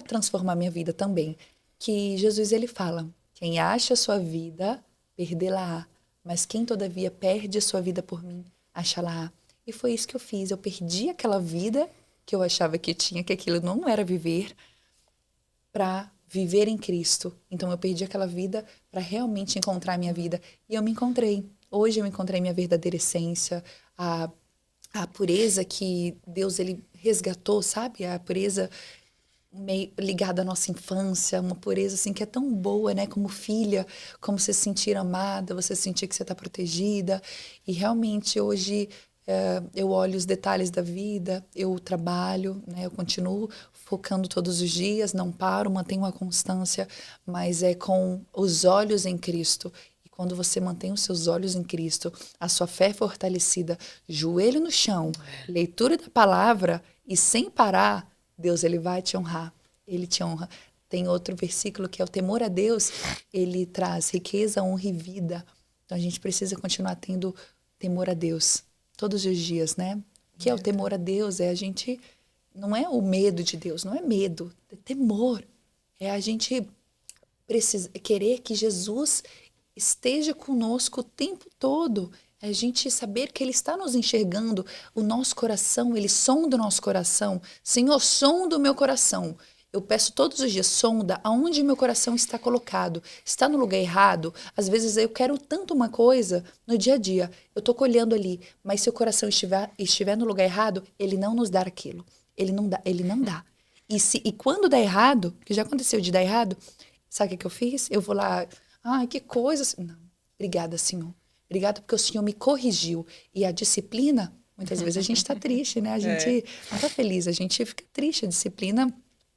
transformar minha vida também. Que Jesus, ele fala, quem acha a sua vida, perdê-la-á. Mas quem, todavia, perde a sua vida por mim, acha-la-á. E foi isso que eu fiz. Eu perdi aquela vida que eu achava que tinha, que aquilo não era viver, para viver em Cristo. Então, eu perdi aquela vida para realmente encontrar a minha vida. E eu me encontrei. Hoje eu encontrei minha verdadeira essência, a pureza que Deus ele resgatou, sabe? A pureza meio ligada à nossa infância, uma pureza assim que é tão boa, né? Como filha, como você se sentir amada, você sentir que você está protegida. E realmente hoje eu olho os detalhes da vida, eu trabalho, né? Eu continuo focando todos os dias, não paro, mantenho uma constância, mas é com os olhos em Cristo. E quando você mantém os seus olhos em Cristo, a sua fé é fortalecida, joelho no chão, leitura da palavra e sem parar, Deus ele vai te honrar, ele te honra. Tem outro versículo que é o temor a Deus, ele traz riqueza, honra e vida. Então a gente precisa continuar tendo temor a Deus todos os dias, né? O que é o temor a Deus? É a gente, não é o medo de Deus, não é medo, é temor. É a gente querer que Jesus esteja conosco o tempo todo. É a gente saber que Ele está nos enxergando, o nosso coração, Ele sonda o nosso coração. Senhor, sonda o meu coração. Eu peço todos os dias, sonda aonde meu coração está colocado. Está no lugar errado? Às vezes eu quero tanto uma coisa no dia a dia. Eu estou colhendo ali, mas se o coração estiver no lugar errado, Ele não nos dá aquilo. Ele não dá. E quando dá errado, que já aconteceu de dar errado, sabe o que eu fiz? Eu vou lá, ai, que coisa. Não, obrigada, Senhor. Obrigada porque o Senhor me corrigiu. E a disciplina, muitas vezes a gente está triste, né? A gente não está feliz, a gente fica triste. A disciplina,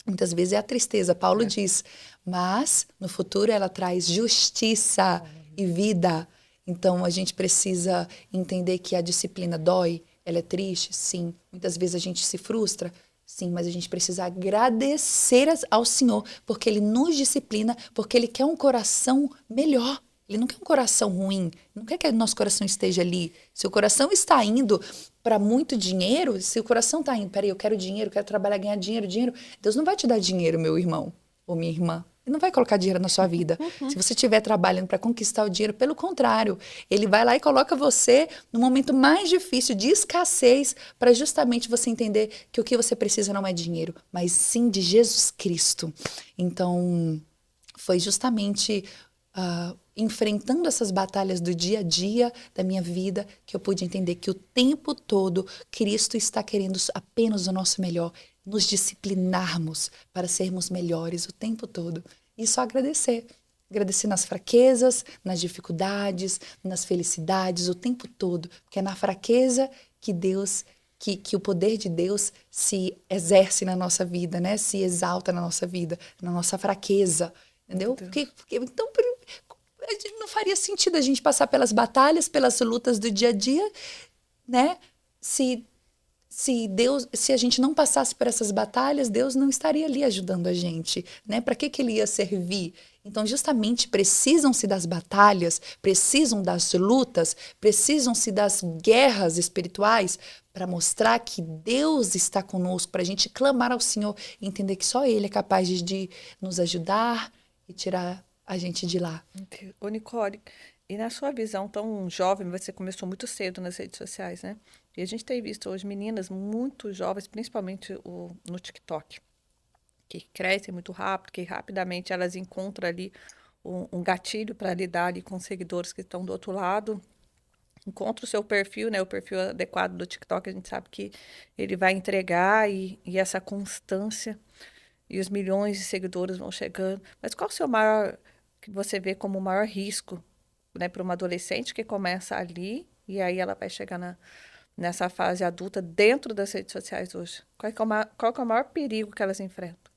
muitas vezes, é a tristeza. Paulo diz, mas no futuro ela traz justiça e vida. Então, a gente precisa entender que a disciplina dói, ela é triste, sim. Muitas vezes a gente se frustra, sim, mas a gente precisa agradecer ao Senhor, porque Ele nos disciplina, porque Ele quer um coração melhor. Ele não quer um coração ruim, não quer que o nosso coração esteja ali. Se o coração está indo para muito dinheiro, se o coração está indo, peraí, eu quero dinheiro, quero trabalhar, ganhar dinheiro, Deus não vai te dar dinheiro, meu irmão ou minha irmã. Ele não vai colocar dinheiro na sua vida. Se você estiver trabalhando para conquistar o dinheiro, pelo contrário, ele vai lá e coloca você no momento mais difícil de escassez para justamente você entender que o que você precisa não é dinheiro, mas sim de Jesus Cristo. Então, foi justamente enfrentando essas batalhas do dia a dia da minha vida que eu pude entender que o tempo todo Cristo está querendo apenas o nosso melhor, nos disciplinarmos para sermos melhores o tempo todo. E só agradecer. Agradecer nas fraquezas, nas dificuldades, nas felicidades, o tempo todo. Porque é na fraqueza que Deus, que o poder de Deus se exerce na nossa vida, né? Se exalta na nossa vida, na nossa fraqueza. Entendeu? Então, não faria sentido a gente passar pelas batalhas, pelas lutas do dia a dia, né? Se a gente não passasse por essas batalhas, Deus não estaria ali ajudando a gente, né? Para que ele ia servir? Então, justamente, precisam-se das batalhas, precisam das lutas, precisam-se das guerras espirituais para mostrar que Deus está conosco, para a gente clamar ao Senhor e entender que só Ele é capaz de nos ajudar e tirar a gente de lá. Ô, Nicole, e na sua visão tão jovem, você começou muito cedo nas redes sociais, né? E a gente tem visto hoje meninas muito jovens, principalmente no TikTok, que crescem muito rápido, que rapidamente elas encontram ali um gatilho para lidar ali com seguidores que estão do outro lado. Encontra o seu perfil, né? O perfil adequado do TikTok, a gente sabe que ele vai entregar e essa constância e os milhões de seguidores vão chegando. Mas qual o seu maior, que você vê como o maior risco, né, para uma adolescente que começa ali e aí ela vai chegar nessa fase adulta dentro das redes sociais hoje? Qual que é o maior perigo que elas enfrentam?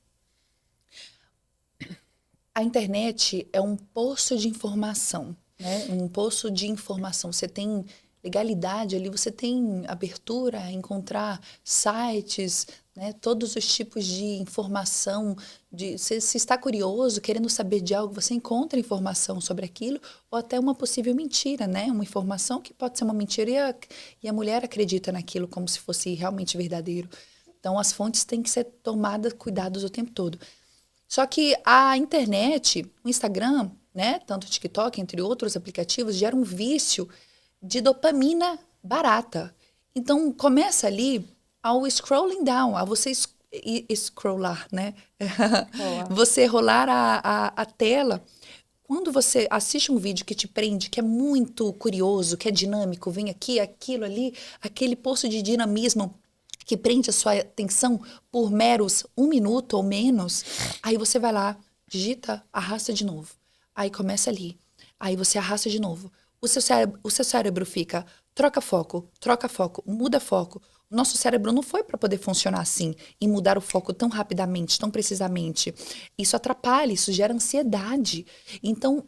A internet é um poço de informação, né? Um poço de informação. Você tem legalidade ali, você tem abertura a encontrar sites, né? Todos os tipos de informação. Se está curioso, querendo saber de algo, você encontra informação sobre aquilo, ou até uma possível mentira, né? Uma informação que pode ser uma mentira e a mulher acredita naquilo como se fosse realmente verdadeiro. Então, as fontes têm que ser tomadas cuidados o tempo todo. Só que a internet, o Instagram, né, tanto o TikTok, entre outros aplicativos, gera um vício de dopamina barata. Então, começa ali ao scrolling down, a você scrollar, né? Você rolar a tela. Quando você assiste um vídeo que te prende, que é muito curioso, que é dinâmico, vem aqui, aquilo ali, aquele poço de dinamismo que prende a sua atenção por meros 1 minuto ou menos, aí você vai lá, digita, arrasta de novo. Aí começa ali. Aí você arrasta de novo. O seu cérebro fica, troca foco, muda foco. O nosso cérebro não foi para poder funcionar assim e mudar o foco tão rapidamente, tão precisamente. Isso atrapalha, isso gera ansiedade. Então,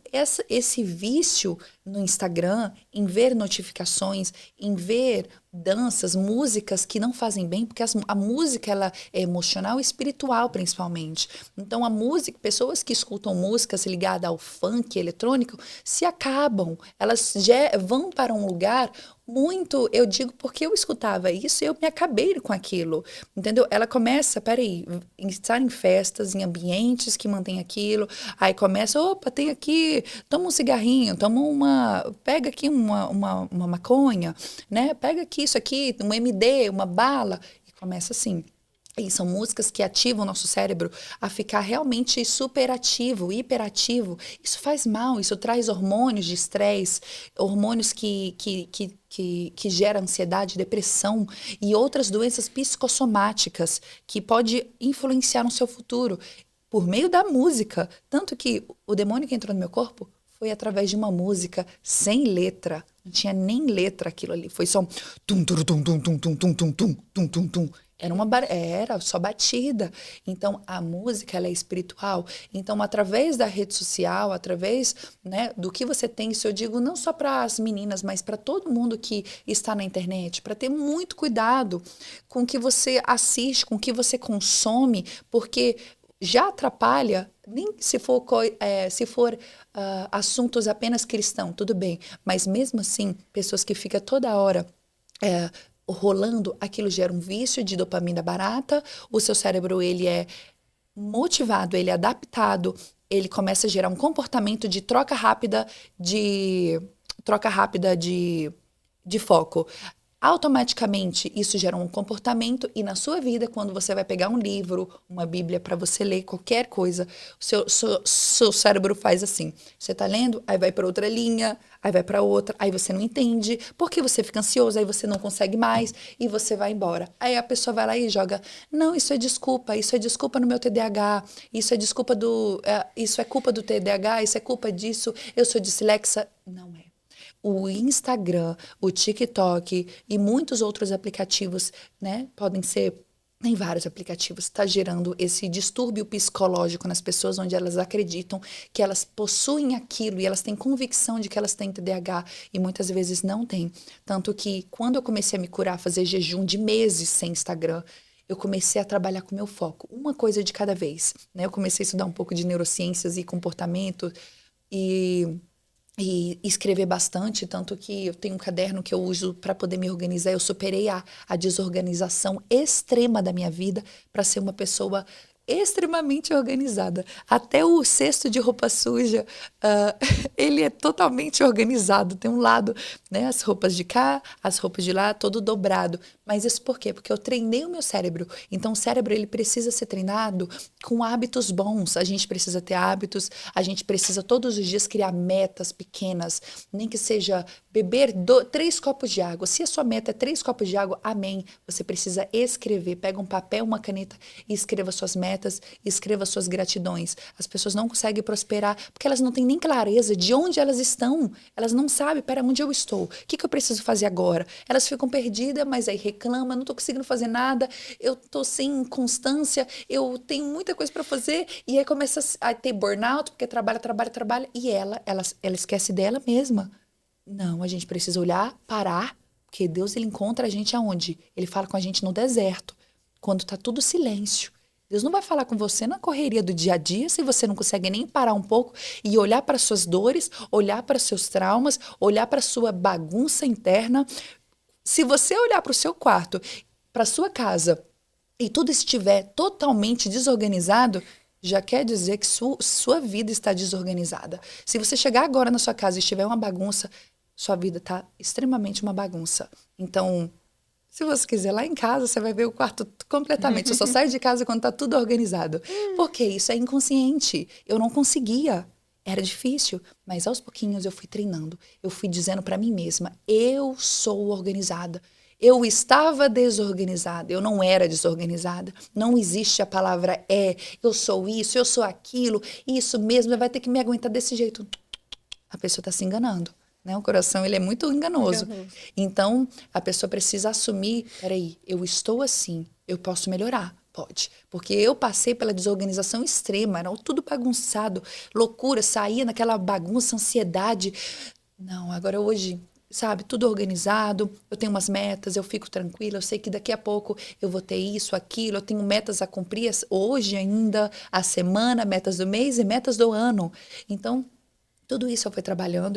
esse vício no Instagram, em ver notificações, em ver danças, músicas que não fazem bem, porque a música ela é emocional e espiritual, principalmente. Então, a música, pessoas que escutam músicas ligadas ao funk eletrônico se acabam. Elas já vão para um lugar muito, eu digo porque eu escutava isso e eu me acabei com aquilo, entendeu? Ela começa, peraí, estar em festas, em ambientes que mantém aquilo, aí começa, opa, tem aqui, toma um cigarrinho, pega aqui uma maconha, né? Pega aqui isso aqui, um MD, uma bala, e começa assim. E são músicas que ativam o nosso cérebro a ficar realmente superativo, hiperativo. Isso faz mal, isso traz hormônios de estresse, hormônios que geram ansiedade, depressão e outras doenças psicossomáticas que pode influenciar no seu futuro por meio da música. Tanto que o demônio que entrou no meu corpo foi através de uma música sem letra. Não tinha nem letra aquilo ali. Foi só um tum, tum, tum, tum, tum, tum, tum, tum, tum, tum, tum, tum. Era só batida. Então, a música, ela é espiritual. Então, através da rede social, através, né, do que você tem, isso eu digo não só para as meninas, mas para todo mundo que está na internet, para ter muito cuidado com o que você assiste, com o que você consome, porque já atrapalha, nem se for, assuntos apenas cristãos, tudo bem. Mas mesmo assim, pessoas que ficam toda hora rolando, aquilo gera um vício de dopamina barata, o seu cérebro, ele é motivado, ele é adaptado, ele começa a gerar um comportamento de troca rápida de foco. Automaticamente, isso gera um comportamento e na sua vida, quando você vai pegar um livro, uma bíblia para você ler, qualquer coisa, seu cérebro faz assim. Você tá lendo, aí vai para outra linha, aí vai para outra, aí você não entende, porque você fica ansioso, aí você não consegue mais e você vai embora. Aí a pessoa vai lá e joga, não, isso é desculpa no meu TDAH, isso é culpa do TDAH, isso é culpa disso, eu sou dislexa. Não é. O Instagram, o TikTok e muitos outros aplicativos, né? Tem vários aplicativos, está gerando esse distúrbio psicológico nas pessoas, onde elas acreditam que elas possuem aquilo e elas têm convicção de que elas têm TDAH e muitas vezes não têm. Tanto que quando eu comecei a me curar, fazer jejum de meses sem Instagram, eu comecei a trabalhar com o meu foco, uma coisa de cada vez, né? Eu comecei a estudar um pouco de neurociências e comportamento e escrever bastante, tanto que eu tenho um caderno que eu uso para poder me organizar. Eu superei a desorganização extrema da minha vida para ser uma pessoa extremamente organizada. Até o cesto de roupa suja, ele é totalmente organizado. Tem um lado, né, as roupas de cá, as roupas de lá, todo dobrado. Mas isso por quê? Porque eu treinei o meu cérebro. Então, o cérebro, ele precisa ser treinado com hábitos bons. A gente precisa ter hábitos, a gente precisa todos os dias criar metas pequenas, nem que seja beber 3 copos de água. Se a sua meta é 3 copos de água, amém. Você precisa escrever. Pega um papel, uma caneta e escreva suas metas, escreva suas gratidões. As pessoas não conseguem prosperar porque elas não têm nem clareza de onde elas estão. Elas não sabem, pera, onde eu estou? O que eu preciso fazer agora? Elas ficam perdidas, mas aí reclama, não estou conseguindo fazer nada, eu estou sem constância, eu tenho muita coisa para fazer, e aí começa a ter burnout, porque trabalha, e ela esquece dela mesma. Não, a gente precisa olhar, parar, porque Deus, ele encontra a gente aonde? Ele fala com a gente no deserto, quando está tudo silêncio. Deus não vai falar com você na correria do dia a dia se você não consegue nem parar um pouco e olhar para suas dores, olhar para seus traumas, olhar para sua bagunça interna. Se você olhar para o seu quarto, para sua casa, e tudo estiver totalmente desorganizado, já quer dizer que sua vida está desorganizada. Se você chegar agora na sua casa e estiver uma bagunça, sua vida está extremamente uma bagunça. Então, se você quiser, lá em casa, você vai ver o quarto completamente. Eu só saio de casa quando está tudo organizado. Porque isso é inconsciente. Eu não conseguia. Era difícil, mas aos pouquinhos eu fui treinando. Eu fui dizendo para mim mesma, eu sou organizada. Eu estava desorganizada, eu não era desorganizada. Não existe a palavra eu sou isso, eu sou aquilo, isso mesmo, vai ter que me aguentar desse jeito. A pessoa está se enganando. Né? O coração, ele é muito enganoso. Então, a pessoa precisa assumir, peraí, eu estou assim, eu posso melhorar. Pode, porque eu passei pela desorganização extrema, era tudo bagunçado, loucura, saía naquela bagunça, ansiedade. Não, agora hoje, sabe, tudo organizado, eu tenho umas metas, eu fico tranquila, eu sei que daqui a pouco eu vou ter isso, aquilo, eu tenho metas a cumprir hoje ainda, a semana, metas do mês e metas do ano. Então, tudo isso eu fui trabalhando,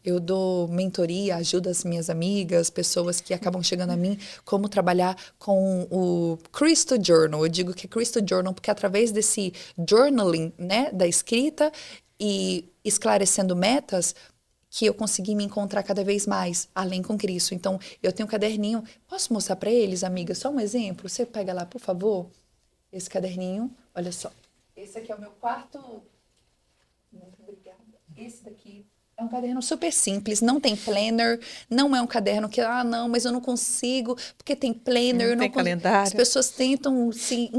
eu dou mentoria, ajudo as minhas amigas, pessoas que acabam chegando a mim, como trabalhar com o Crystal Journal. Eu digo que é Crystal Journal porque através desse journaling, né, da escrita e esclarecendo metas, que eu consegui me encontrar cada vez mais, além com Cristo. Então, eu tenho um caderninho, posso mostrar para eles, amiga, só um exemplo? Você pega lá, por favor, esse caderninho, olha só. Esse aqui é o meu quarto... Muito obrigada. Esse daqui é um caderno super simples, não tem planner, não é um caderno que, não, mas eu não consigo, porque tem planner. Não tem calendário. As pessoas tentam se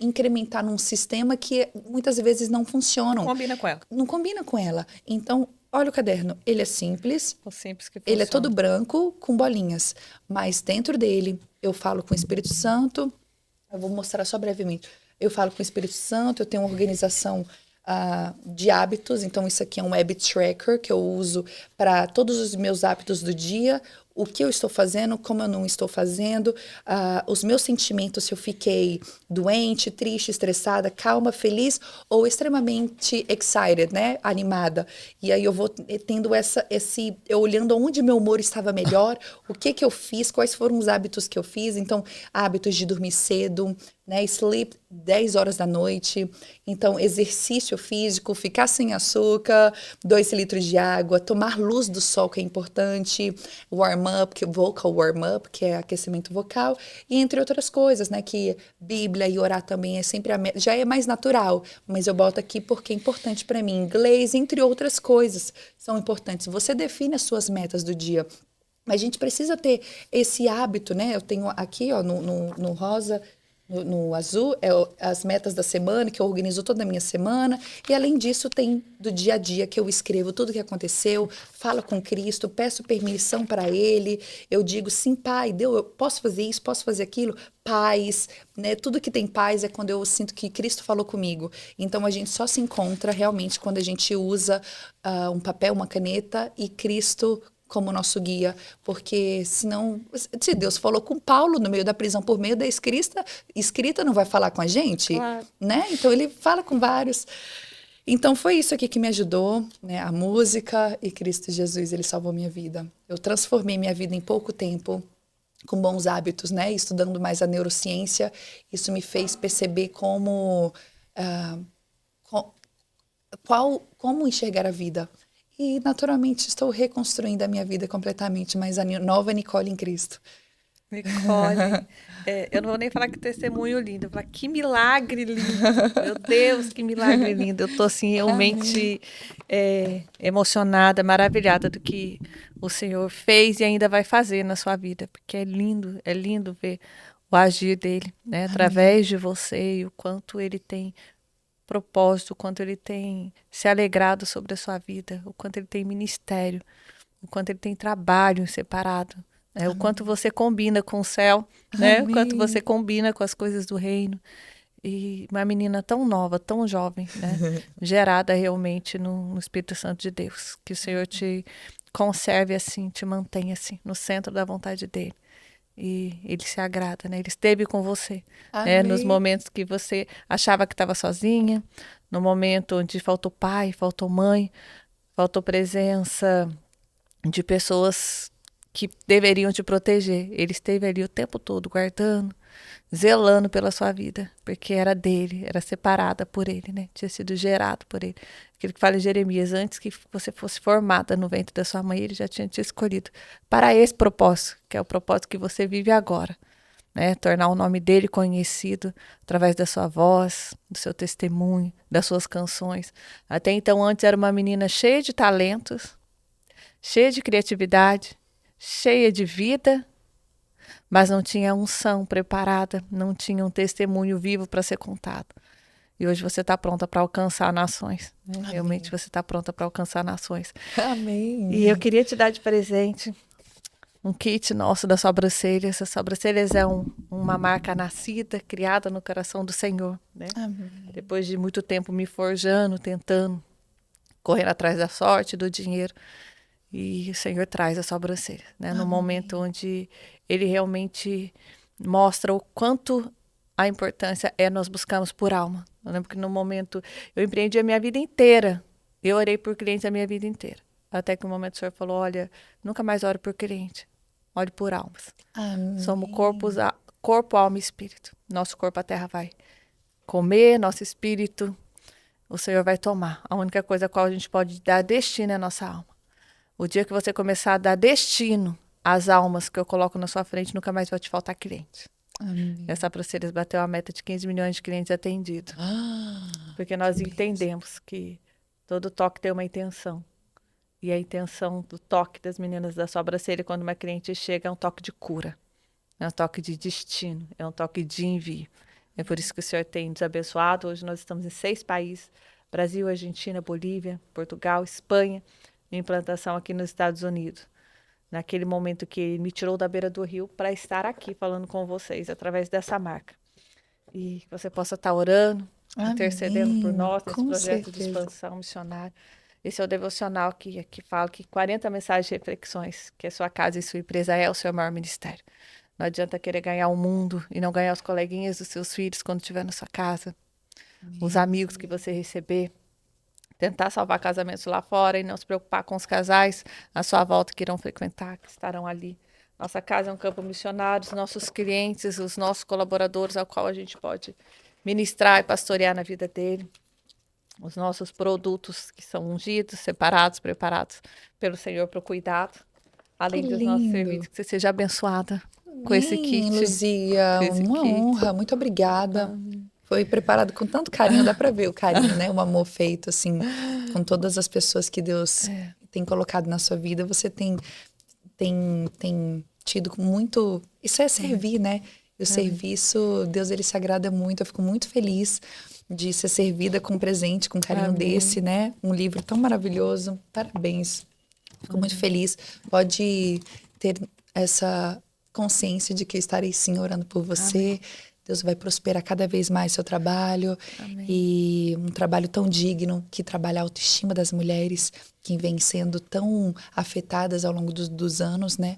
incrementar num sistema que muitas vezes não funciona. Não combina com ela. Não combina com ela. Então, olha o caderno, ele é simples, O simples que ele é funciona. todo branco, com bolinhas, mas dentro dele eu falo com o Espírito Santo, eu vou mostrar só brevemente, eu falo com o Espírito Santo, eu tenho uma organização de hábitos, então isso aqui é um habit tracker que eu uso para todos os meus hábitos do dia, o que eu estou fazendo, como eu não estou fazendo, os meus sentimentos, se eu fiquei doente, triste, estressada, calma, feliz ou extremamente excited, né? Animada. E aí eu vou tendo eu olhando onde meu humor estava melhor, o que eu fiz, quais foram os hábitos que eu fiz. Então, hábitos de dormir cedo, né? Sleep 10 horas da noite. Então, exercício físico, ficar sem açúcar, 2 litros de água, tomar luz do sol, que é importante, warm-up, vocal warm-up, que é aquecimento vocal, e entre outras coisas, né? Que Bíblia e orar também é sempre já é mais natural, mas eu boto aqui porque é importante para mim. Inglês, entre outras coisas, são importantes. Você define as suas metas do dia. Mas a gente precisa ter esse hábito, né? Eu tenho aqui, ó, no rosa, no azul, as metas da semana, que eu organizo toda a minha semana. E, além disso, tem do dia a dia, que eu escrevo tudo o que aconteceu, falo com Cristo, peço permissão para Ele. Eu digo, sim, Pai, Deus, eu posso fazer isso, posso fazer aquilo. Paz, né? Tudo que tem paz é quando eu sinto que Cristo falou comigo. Então, a gente só se encontra realmente quando a gente usa um papel, uma caneta e Cristo como nosso guia, porque senão, se Deus falou com Paulo no meio da prisão por meio da escrita não vai falar com a gente, Claro. né? Então ele fala com vários. Então foi isso aqui que me ajudou, né? A música e Cristo Jesus, ele salvou minha vida. Eu transformei minha vida em pouco tempo com bons hábitos, né? Estudando mais a neurociência, isso me fez perceber como como enxergar a vida. E, naturalmente, estou reconstruindo a minha vida completamente, mas a nova Nicole em Cristo. Nicole, eu não vou nem falar que testemunho lindo, eu vou falar que milagre lindo. Meu Deus, que milagre lindo. Eu tô assim realmente emocionada, maravilhada do que o Senhor fez e ainda vai fazer na sua vida, porque é lindo ver o agir dele, né, através de você e o quanto ele tem propósito, o quanto ele tem se alegrado sobre a sua vida, o quanto ele tem ministério, o quanto ele tem trabalho separado. O quanto você combina com o céu, né? O quanto você combina com as coisas do reino. E uma menina tão nova, tão jovem, né? Gerada realmente no Espírito Santo de Deus. Que o Senhor te conserve assim, te mantenha assim, no centro da vontade dele. E ele se agrada, né? Ele esteve com você, né? Nos momentos que você achava que estava sozinha, no momento onde faltou pai, faltou mãe, faltou presença de pessoas que deveriam te proteger. Ele esteve ali o tempo todo, guardando, zelando pela sua vida, porque era dele, era separada por ele, né? Tinha sido gerado por ele. Aquilo que fala em Jeremias, antes que você fosse formada no ventre da sua mãe, ele já tinha te escolhido para esse propósito, que é o propósito que você vive agora, né? Tornar o nome dele conhecido através da sua voz, do seu testemunho, das suas canções. Até então, antes era uma menina cheia de talentos, cheia de criatividade, cheia de vida, mas não tinha unção preparada, não tinha um testemunho vivo para ser contado. E hoje você está pronta para alcançar nações. Né? Realmente você está pronta para alcançar nações. Amém. E eu queria te dar de presente um kit nosso das sobrancelhas. As sobrancelhas é uma marca nascida, criada no coração do Senhor. Né? Depois de muito tempo me forjando, tentando, correndo atrás da sorte, do dinheiro. E o Senhor traz a sobrancelha, né? No momento onde ele realmente mostra o quanto a importância é nós buscarmos por alma. Eu lembro que no momento, eu empreendi a minha vida inteira. Eu orei por clientes a minha vida inteira. Até que no momento o Senhor falou, olha, nunca mais ore por cliente. Ore por almas. Amém. Somos corpo, alma e espírito. Nosso corpo a terra vai comer, nosso espírito o Senhor vai tomar. A única coisa a qual a gente pode dar destino é a nossa alma. O dia que você começar a dar destino às almas que eu coloco na sua frente, nunca mais vai te faltar cliente. Amém. Essa Proceres bateu a meta de 15 milhões de clientes atendidos. Porque nós entendemos que todo toque tem uma intenção. E a intenção do toque das meninas da sobrancelha, quando uma cliente chega, é um toque de cura. É um toque de destino. É um toque de envio. É por isso que o Senhor tem nos abençoado. Hoje nós estamos em 6 países. Brasil, Argentina, Bolívia, Portugal, Espanha. Implantação aqui nos Estados Unidos. Naquele momento que ele me tirou da beira do rio para estar aqui falando com vocês através dessa marca. E que você possa estar orando, intercedendo por nós nesse projeto de expansão missionária. Esse é o devocional que fala que 40 mensagens de reflexões, que a sua casa e sua empresa é o seu maior ministério. Não adianta querer ganhar o mundo e não ganhar os coleguinhas dos seus filhos quando estiver na sua casa, os amigos que você receber. Tentar salvar casamentos lá fora e não se preocupar com os casais à sua volta que irão frequentar, que estarão ali. Nossa casa é um campo missionário, os nossos clientes, os nossos colaboradores, ao qual a gente pode ministrar e pastorear na vida dele. Os nossos produtos que são ungidos, separados, preparados pelo Senhor para o cuidado. Que Além dos nossos lindo. serviços, que você seja abençoada com esse kit. Luzia, Com esse uma kit. honra, muito obrigada. Foi preparado com tanto carinho, dá para ver o carinho, né? O amor feito, assim, com todas as pessoas que Deus tem colocado na sua vida. Você tem tido com muito... Isso é servir, né? E o serviço, Deus, ele se agrada muito. Eu fico muito feliz de ser servida com um presente, com um carinho desse, né? Um livro tão maravilhoso. Parabéns. Fico muito feliz. Pode ter essa consciência de que eu estarei sim orando por você. Deus vai prosperar cada vez mais seu trabalho. E um trabalho tão digno, que trabalha a autoestima das mulheres, que vem sendo tão afetadas ao longo dos anos, né?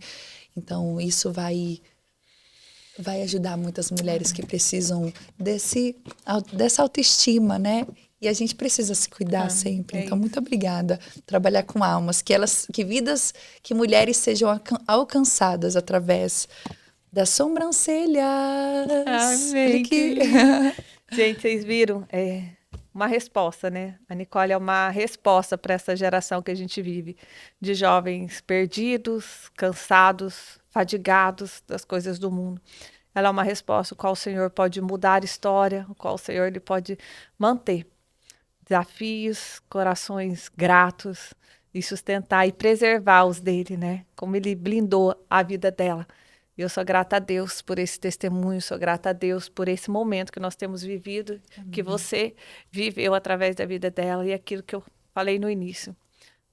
Então, isso vai ajudar muitas mulheres que precisam dessa autoestima, né? E a gente precisa se cuidar sempre. Então, muito obrigada. Trabalhar com almas, que vidas, que mulheres sejam alcançadas através das sobrancelhas. Amém. Gente, vocês viram? É uma resposta, né? A Nicole é uma resposta para essa geração que a gente vive, de jovens perdidos, cansados, fadigados das coisas do mundo. Ela é uma resposta, o qual o Senhor pode mudar a história, o qual o Senhor ele pode manter desafios, corações gratos e sustentar e preservar os dele, né? Como ele blindou a vida dela. E eu sou grata a Deus por esse testemunho, sou grata a Deus por esse momento que nós temos vivido, que você viveu através da vida dela e aquilo que eu falei no início.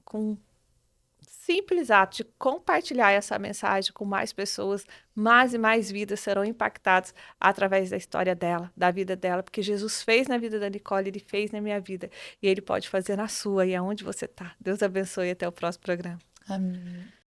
Com simples ato de compartilhar essa mensagem com mais pessoas, mais e mais vidas serão impactadas através da história dela, da vida dela, porque Jesus fez na vida da Nicole, ele fez na minha vida, e ele pode fazer na sua e aonde você está. Deus abençoe e até o próximo programa. Amém.